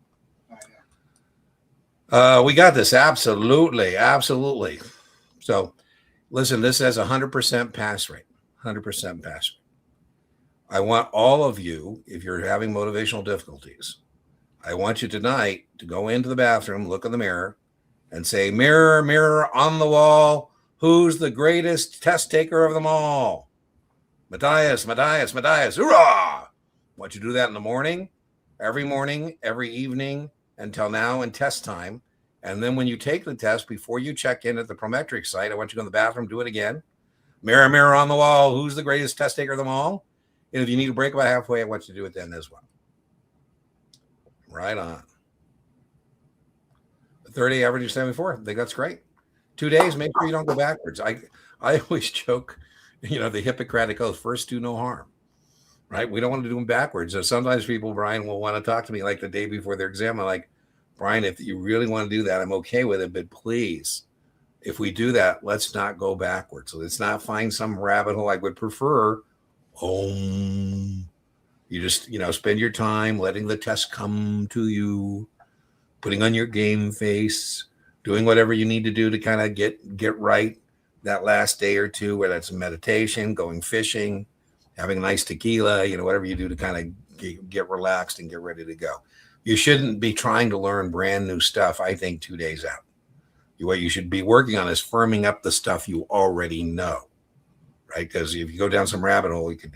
We got this. Absolutely. Absolutely. So, listen, this has 100% pass rate. 100% pass rate. I want all of you, if you're having motivational difficulties, I want you tonight to go into the bathroom, look in the mirror, and say, mirror, mirror on the wall, who's the greatest test taker of them all? Matthias, Matthias, Matthias, hoorah! I want you to do that in the morning, every evening until now and test time. And then when you take the test, before you check in at the Prometric site, I want you to go in the bathroom, do it again. Mirror, mirror on the wall, who's the greatest test taker of them all? And if you need to break about halfway, I want you to do it then as well. Right on. 30 average of 74. I think that's great. 2 days, make sure you don't go backwards. I always joke, the Hippocratic Oath, first do no harm, right? We don't want to do them backwards. So sometimes people, Brian, will want to talk to me like the day before their exam. I'm like, Brian, if you really want to do that, I'm okay with it. But please, if we do that, let's not go backwards. So let's not find some rabbit hole. I would prefer Om. You just, spend your time letting the test come to you, putting on your game face, doing whatever you need to do to kind of get right that last day or two, whether that's meditation, going fishing, having a nice tequila, whatever you do to kind of get relaxed and get ready to go. You shouldn't be trying to learn brand new stuff, I think, 2 days out. What you should be working on is firming up the stuff you already know, right? Because if you go down some rabbit hole, you could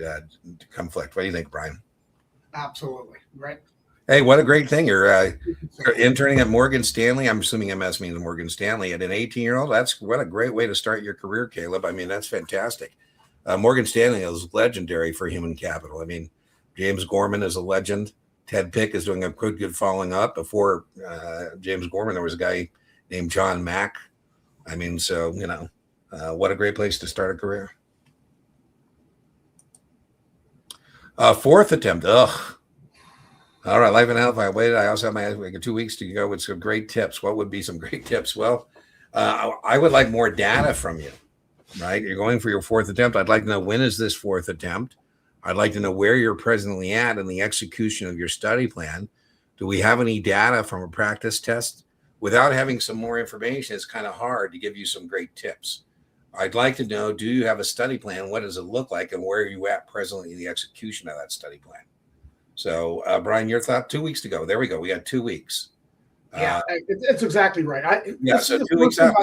conflict. What do you think, Brian? Absolutely. Right. Hey, what a great thing. You're interning at Morgan Stanley. I'm assuming MS means Morgan Stanley. At an 18-year-old, what a great way to start your career, Caleb. I mean, that's fantastic. Morgan Stanley is legendary for human capital. I mean, James Gorman is a legend. Ted Pick is doing a good following up. Before James Gorman, there was a guy named John Mack. I mean, so, what a great place to start a career. Fourth attempt. Ugh. All right, life and health. I waited. I also have my 2 weeks to go with some great tips. What would be some great tips? Well, I would like more data from you, right? You're going for your fourth attempt. I'd like to know, when is this fourth attempt? I'd like to know where you're presently at in the execution of your study plan. Do we have any data from a practice test? Without having some more information, it's kind of hard to give you some great tips. I'd like to know, do you have a study plan? What does it look like? And where are you at presently in the execution of that study plan? So, Brian, your thought? 2 weeks to go. There we go. We got 2 weeks. Yeah, it's exactly right. So 2 weeks out.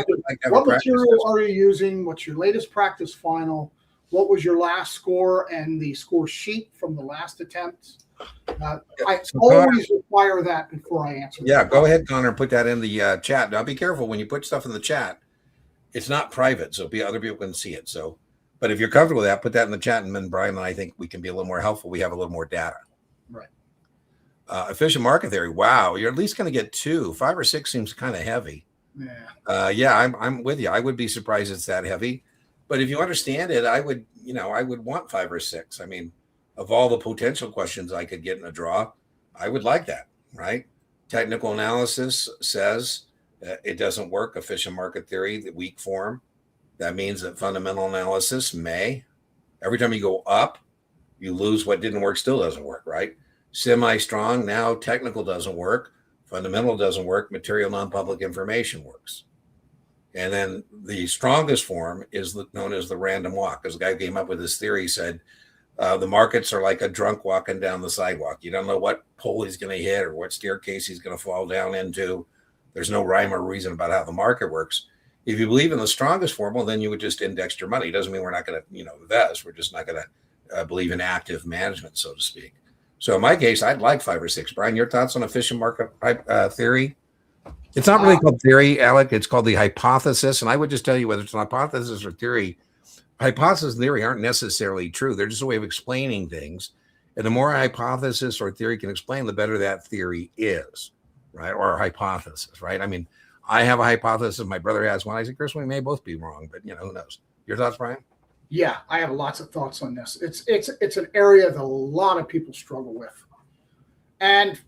What material are you using? What's your latest practice final? What was your last score and the score sheet from the last attempt? I always require that before I answer. Yeah, go ahead, Connor, put that in the chat. Now, be careful when you put stuff in the chat. It's not private, so other people can see it. So, but if you're comfortable with that, put that in the chat, and then Brian and I think we can be a little more helpful. We have a little more data. Right. Efficient market theory. Wow, you're at least going to get 2. 5 or 6 seems kind of heavy. Yeah. I'm with you. I would be surprised it's that heavy, but if you understand it, I would want 5 or 6. I mean, of all the potential questions I could get in a draw, I would like that, right? Technical analysis says it doesn't work. Efficient market theory, the weak form. That means that fundamental analysis may. Every time you go up, you lose. What didn't work still doesn't work, right? Semi-strong, now technical doesn't work. Fundamental doesn't work. Material non-public information works. And then the strongest form is known as the random walk. Because the guy who came up with this theory said, the markets are like a drunk walking down the sidewalk. You don't know what pole he's going to hit or what staircase he's going to fall down into. There's no rhyme or reason about how the market works. If you believe in the strongest form, well, then you would just index your money. It doesn't mean we're not going to, invest. We're just not going to believe in active management, so to speak. So in my case, I'd like 5 or 6. Brian, your thoughts on efficient market theory? It's not really called theory, Alec. It's called the hypothesis. And I would just tell you, whether it's an hypothesis or theory, hypothesis and theory aren't necessarily true. They're just a way of explaining things. And the more a hypothesis or theory can explain, the better that theory is, right? Or a hypothesis, right? I mean, I have a hypothesis. My brother has one. I said, Chris, we may both be wrong, but who knows? Your thoughts, Brian? Yeah, I have lots of thoughts on this. It's an area that a lot of people struggle with. And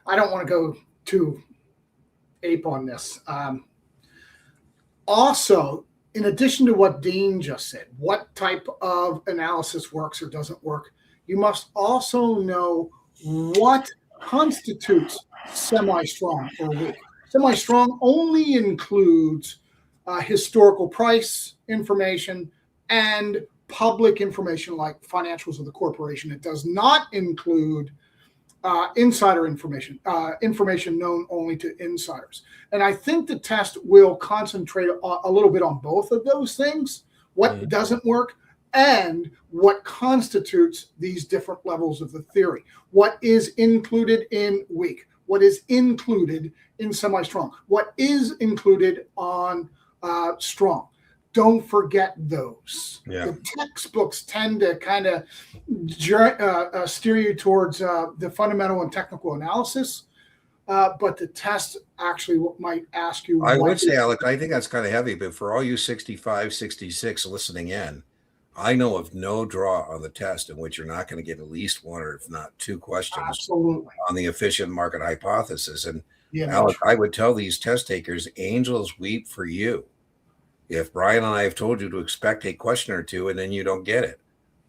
I don't want to go too ape on this. Also, in addition to what Dean just said, what type of analysis works or doesn't work, you must also know what constitutes semi-strong or weak. Semi-strong only includes historical price information and public information like financials of the corporation. It does not include insider information, information known only to insiders. And I think the test will concentrate a little bit on both of those things, what doesn't work and what constitutes these different levels of the theory. What is included in weak? What is included in semi-strong? What is included on strong? Don't forget those. Yeah. The textbooks tend to kind of steer you towards the fundamental and technical analysis, but the test actually might ask you. I would say, Alec, I think that's kind of heavy, but for all you 65, 66 listening in, I know of no draw on the test in which you're not going to get at least 1 or if not 2 questions Absolutely. on the efficient market hypothesis. And Alec, I would tell these test takers, angels weep for you. if Brian and I have told you to expect a question or two and then you don't get it.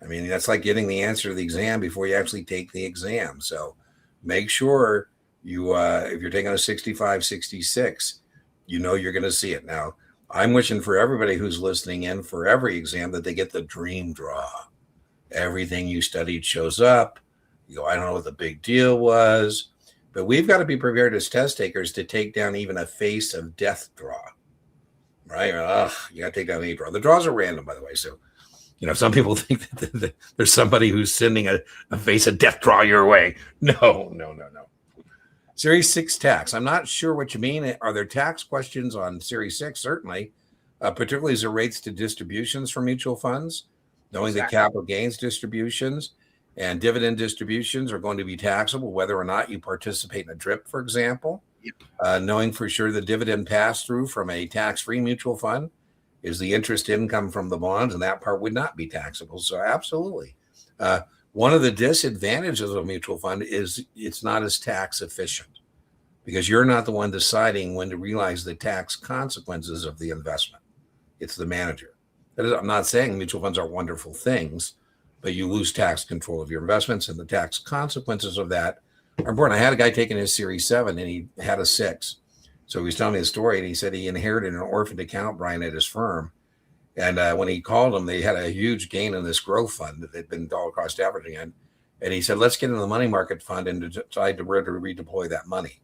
I mean, that's like getting the answer to the exam before you actually take the exam. So make sure you, if you're taking a 65, 66, you know you're going to see it. Now, I'm wishing for everybody who's listening in for every exam that they get the dream draw. Everything you studied shows up. You go, I don't know what the big deal was. But we've got to be prepared as test takers to take down even a face of death draw, right? Ugh, you got to take down a draw. The draws are random, by the way. So, some people think that there's somebody who's sending a face of death draw your way. No. Series 6 tax. I'm not sure what you mean. Are there tax questions on Series 6? Certainly, particularly as it relates to distributions from mutual funds, knowing that capital gains distributions and dividend distributions are going to be taxable, whether or not you participate in a DRIP, for example. Yep. Knowing for sure the dividend pass-through from a tax-free mutual fund is the interest income from the bonds, and that part would not be taxable. So absolutely. One of the disadvantages of a mutual fund is it's not as tax efficient because you're not the one deciding when to realize the tax consequences of the investment. It's the manager. I'm not saying mutual funds are wonderful things, but you lose tax control of your investments, and the tax consequences of that are important. I had a guy taking his Series 7, and he had a 6. So he was telling me the story, and he said he inherited an orphaned account, Brian, at his firm. And when he called him, they had a huge gain in this growth fund that they'd been dollar cost averaging in. And he said, let's get in the money market fund and decide to redeploy that money.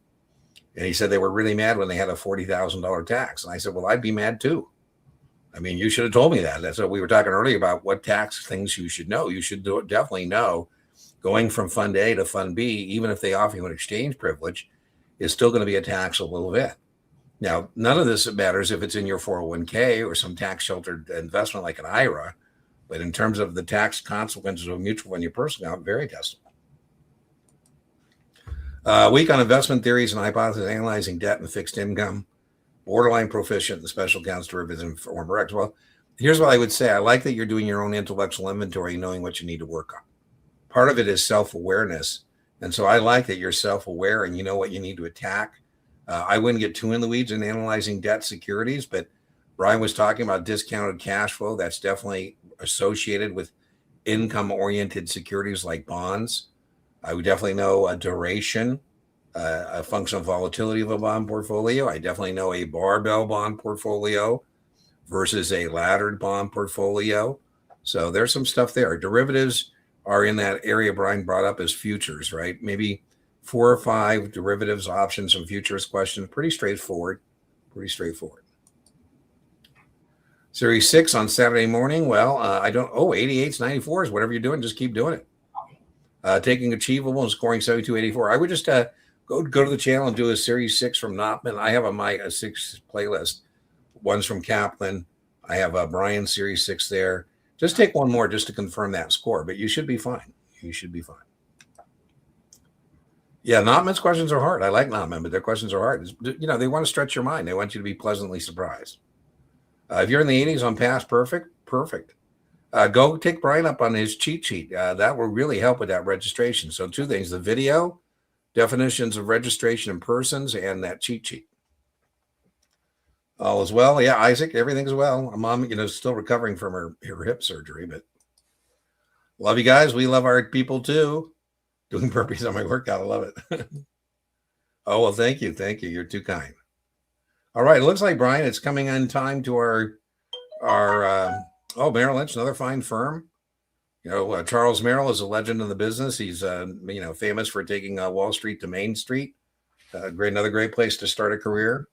And he said they were really mad when they had a $40,000 tax. And I said, well, I'd be mad too. I mean, you should have told me that. That's what we were talking earlier about, what tax things you should know. You should definitely know going from Fund A to Fund B, even if they offer you an exchange privilege, is still going to be a taxable event. Now, none of this matters if it's in your 401k or some tax sheltered investment like an IRA. But in terms of the tax consequences of a mutual fund, your personal account, very testable. Weak on investment theories and hypotheses, analyzing debt and fixed income. Borderline proficient in special accounts, derivatives, and forex. Well, here's what I would say. I like that you're doing your own intellectual inventory, knowing what you need to work on. Part of it is self-awareness. And so I like that you're self-aware and you know what you need to attack. I wouldn't get too in the weeds in analyzing debt securities, but Brian was talking about discounted cash flow. That's definitely associated with income-oriented securities like bonds. I would definitely know a duration, a function of volatility of a bond portfolio. I definitely know a barbell bond portfolio versus a laddered bond portfolio. So there's some stuff there. Derivatives are in that area Brian brought up as futures, right? Maybe 4 or 5 derivatives, options, and futures questions. Pretty straightforward. Series 6 on Saturday morning. Well, 88s, 94s, whatever you're doing, just keep doing it. Taking achievable and scoring 7284. I would just go to the channel and do a Series 6 from Nopman. I have a 6 playlist. One's from Kaplan. I have a Brian Series 6 there. Just take one more just to confirm that score, but you should be fine. Yeah, Nopman's questions are hard. I like Nopman, but their questions are hard. They want to stretch your mind. They want you to be pleasantly surprised. If you're in the 80s on past perfect. Go take Brian up on his cheat sheet. That will really help with that registration. So 2 things, the video, definitions of registration and persons, and that cheat sheet. All is well. Yeah, Isaac, everything's well. Mom, still recovering from her hip surgery, but love you guys. We love our people too. Doing burpees on my workout. I love it. Oh, well, thank you. You're too kind. All right. It looks like, Brian, it's coming on time to our Merrill Lynch, another fine firm. Charles Merrill is a legend in the business. He's, famous for taking Wall Street to Main Street. Another great place to start a career.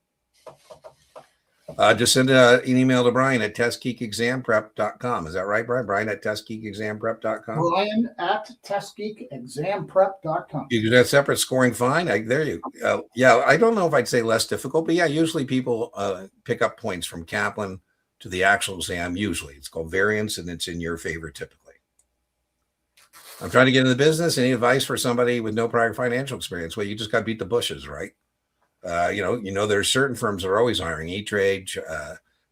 Just send an email to Brian at testgeekexamprep.com. Is that right, Brian? Brian at testgeekexamprep.com. Brian at testgeekexamprep.com. You do that separate scoring fine. There you go. I don't know if I'd say less difficult, but usually people pick up points from Kaplan to the actual exam. Usually it's called variance and it's in your favor typically. I'm trying to get in the business. Any advice for somebody with no prior financial experience? Well, you just got to beat the bushes, right? There's certain firms that are always hiring. E-Trade,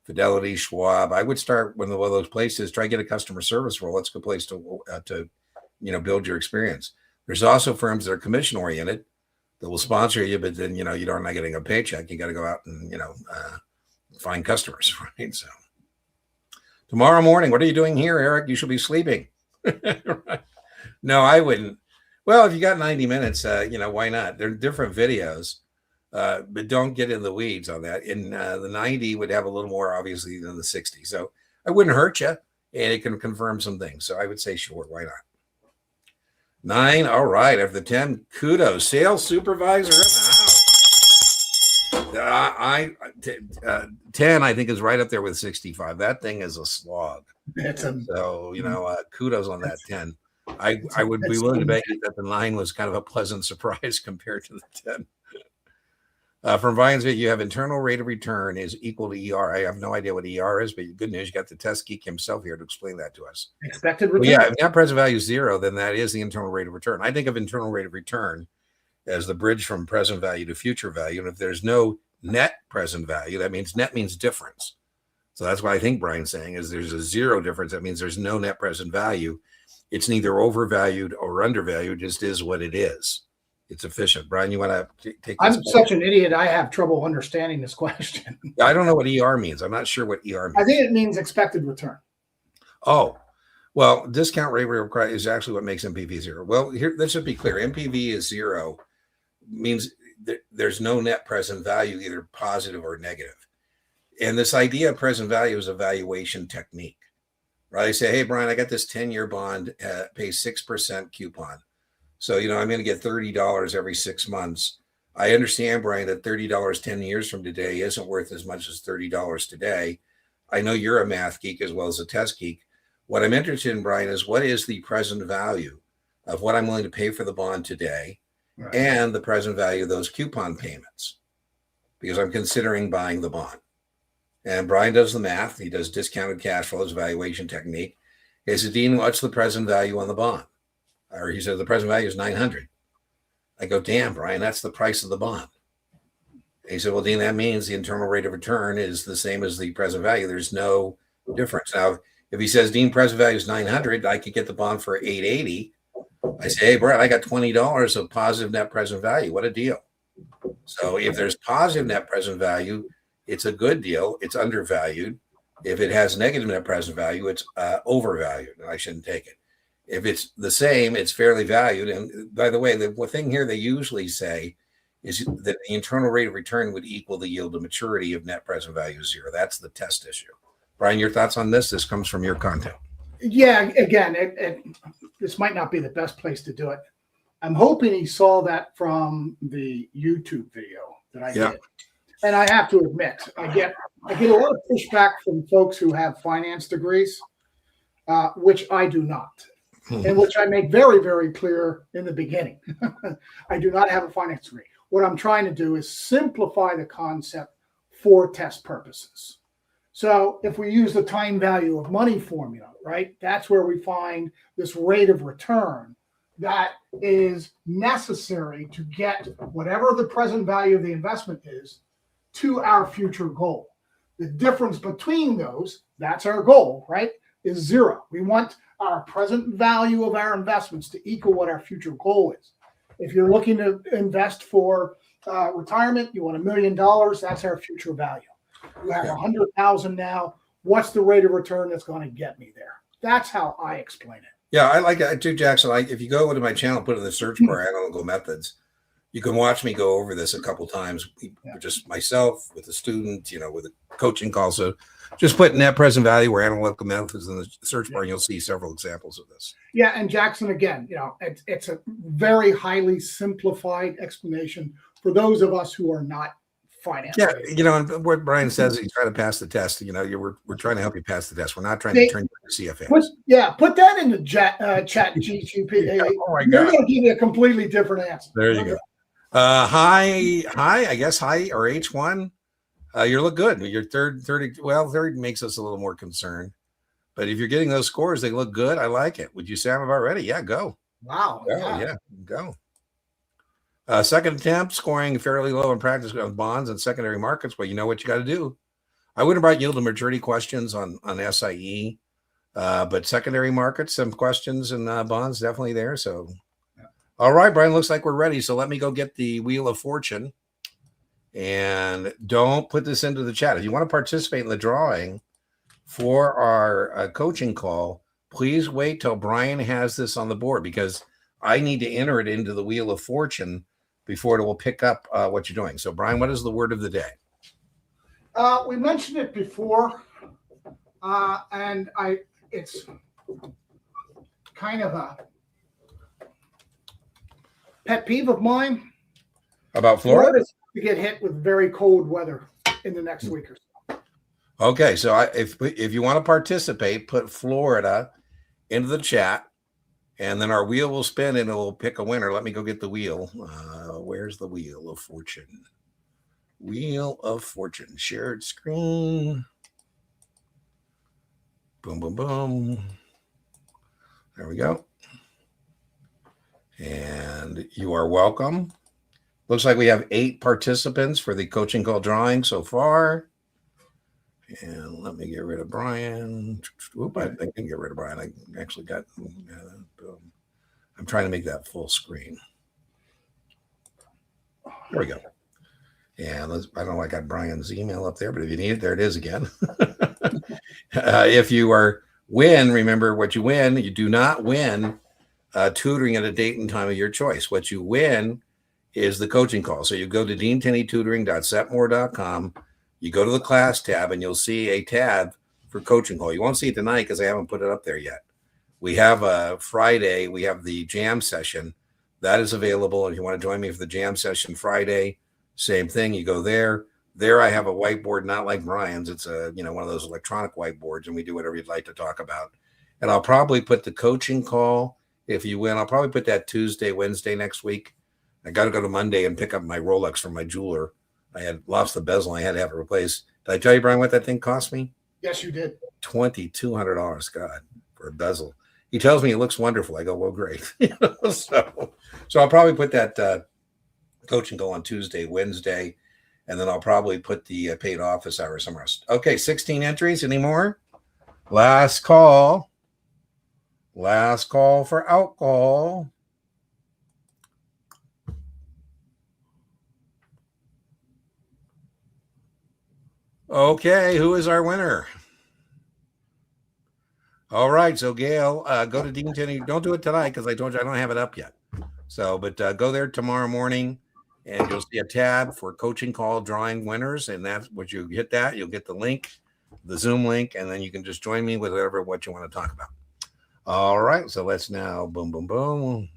Fidelity, Schwab. I would start one of those places. Try to get a customer service role. That's a good place to build your experience. There's also firms that are commission oriented that will sponsor you, but then you're not getting a paycheck. You got to go out and find customers, right? So tomorrow morning, what are you doing here, Eric? You should be sleeping. Right. No, I wouldn't. Well, if you got 90 minutes, why not? They're different videos, but don't get in the weeds on that. And the 90 would have a little more, obviously, than the 60. So I wouldn't hurt you, and it can confirm some things. So I would say, sure, why not? 9, all right. After 10, kudos. Sales supervisor in the house. 10, I think, is right up there with 65. That thing is a slog. Kudos on that 10. I would be willing to bet you that the 9 was kind of a pleasant surprise compared to the 10. From Brian's video, you have internal rate of return is equal to ER. I have no idea what ER is, but good news, you got the test geek himself here to explain that to us. Expected return. Well, yeah, if net present value is 0, then that is the internal rate of return. I think of internal rate of return as the bridge from present value to future value. And if there's no net present value, that means net means difference. So that's what I think Brian's saying is there's a 0 difference. That means there's no net present value. It's neither overvalued or undervalued, just is what it is. It's efficient. Brian, you want to take this? I'm such an idiot. I have trouble understanding this question. I don't know what ER means. I'm not sure what ER means. I think it means expected return. Oh, well, discount rate required is actually what makes MPV 0. Well, here, let's just be clear. MPV is 0 means there's no net present value, either positive or negative. And this idea of present value is a valuation technique. Right? I say, hey, Brian, I got this 10-year bond, pays 6% coupon. So, I'm going to get $30 every 6 months. I understand, Brian, that $30 10 years from today isn't worth as much as $30 today. I know you're a math geek as well as a test geek. What I'm interested in, Brian, is what is the present value of what I'm willing to pay for the bond today, right, and the present value of those coupon payments, because I'm considering buying the bond. And Brian does the math. He does discounted cash flows, valuation technique. He says, Dean, what's the present value on the bond? Or he says, the present value is 900. I go, damn, Brian, that's the price of the bond. And he said, well, Dean, that means the internal rate of return is the same as the present value. There's no difference. Now, if he says, Dean, present value is 900, I could get the bond for 880. I say, hey, Brian, I got $20 of positive net present value. What a deal. So if there's positive net present value, it's a good deal. It's undervalued. If it has negative net present value, it's overvalued. I shouldn't take it. If it's the same, it's fairly valued. And by the way, the thing here they usually say is that the internal rate of return would equal the yield to maturity of net present value 0. That's the test issue. Brian, your thoughts on this? This comes from your content. Yeah, again, this might not be the best place to do it. I'm hoping he saw that from the YouTube video that I did. And I have to admit, I get a lot of pushback from folks who have finance degrees, which I do not, and which I make very, very clear in the beginning. I do not have a finance degree. What I'm trying to do is simplify the concept for test purposes. So if we use the time value of money formula, right, that's where we find this rate of return that is necessary to get whatever the present value of the investment is to our future goal. The difference between those, that's our goal, right, is 0. We want our present value of our investments to equal what our future goal is. If you're looking to invest for retirement, you want $1 million, that's our future value. You have 100,000 now. What's the rate of return that's going to get me there? That's how I explain it. Yeah, I like that too, Jackson. If you go into my channel, put in the search bar analytical methods, you can watch me go over this a couple times, just myself with a student, with a coaching call. So just put net present value or analytical methods in the search bar, and you'll see several examples of this. Yeah, and Jackson, again, it's a very highly simplified explanation for those of us who are not finance. Yeah, and what Brian says, he's trying to pass the test. We're trying to help you pass the test. We're not trying to turn you into CFA. Put that in the chat GTP. Oh my God. They're going to give you a completely different answer. There you go. Hi, I guess hi or H1. You look good. Your third makes us a little more concerned. But if you're getting those scores, they look good. I like it. Would you say I'm about ready? Yeah, go. Wow. Go. Second attempt, scoring fairly low in practice on bonds and secondary markets. Well, you know what you got to do. I wouldn't write yield to maturity questions on SIE, but secondary markets, some questions and bonds definitely there. So, all right, Brian, looks like we're ready. So let me go get the Wheel of Fortune. And don't put this into the chat. If you want to participate in the drawing for our coaching call, please wait till Brian has this on the board, because I need to enter it into the Wheel of Fortune before it will pick up what you're doing. So, Brian, what is the word of the day? We mentioned it before, and it's kind of a pet peeve of mine. About Florida? To get hit with very cold weather in the next week or so. Okay, so if you want to participate, put Florida into the chat, and then our wheel will spin and it will pick a winner. Let me go get the wheel. Where's the Wheel of Fortune? Wheel of Fortune, shared screen. Boom, boom, boom. There we go. And you are welcome. Looks like we have 8 participants for the coaching call drawing so far. And let me get rid of Brian. Oop, I can get rid of Brian. I actually got, I'm trying to make that full screen. There we go. And I don't know, I got Brian's email up there, but if you need it, there it is again. If you win, remember what you win. You do not win tutoring at a date and time of your choice. What you win is the coaching call. So you go to deantenneytutoring.setmore.com. You go to the class tab and you'll see a tab for coaching call. You won't see it tonight because I haven't put it up there yet. We have Friday. We have the jam session that is available. If you want to join me for the jam session Friday, same thing. You go there. There I have a whiteboard, not like Brian's. It's one of those electronic whiteboards, and we do whatever you'd like to talk about. And I'll probably put the coaching call, if you win, I'll probably put that Tuesday, Wednesday next week. I got to go to Monday and pick up my Rolex from my jeweler. I had lost the bezel. I had to have it replaced. Did I tell you, Brian, what that thing cost me? Yes, you did. $2,200, God, for a bezel. He tells me it looks wonderful. I go, well, great. So I'll probably put that coaching call on Tuesday, Wednesday, and then I'll probably put the paid office hour somewhere else. Okay, 16 entries. Any more? Last call. Last call for alcohol. Okay, who is our winner? All right, so Gail, go to Dean Tenney. Don't do it tonight because I told you I don't have it up yet. So, but go there tomorrow morning, and you'll see a tab for coaching call drawing winners, and that's what you hit. That you'll get the link, the Zoom link, and then you can just join me with what you want to talk about. All right, so let's now boom, boom, boom.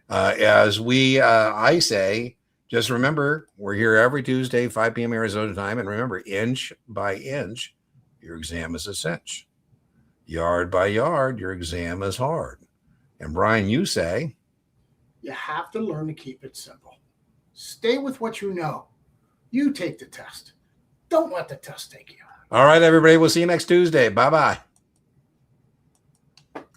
As I say. Just remember, we're here every Tuesday, 5 p.m. Arizona time. And remember, inch by inch, your exam is a cinch. Yard by yard, your exam is hard. And Brian, you say? You have to learn to keep it simple. Stay with what you know. You take the test. Don't let the test take you. All right, everybody. We'll see you next Tuesday. Bye-bye.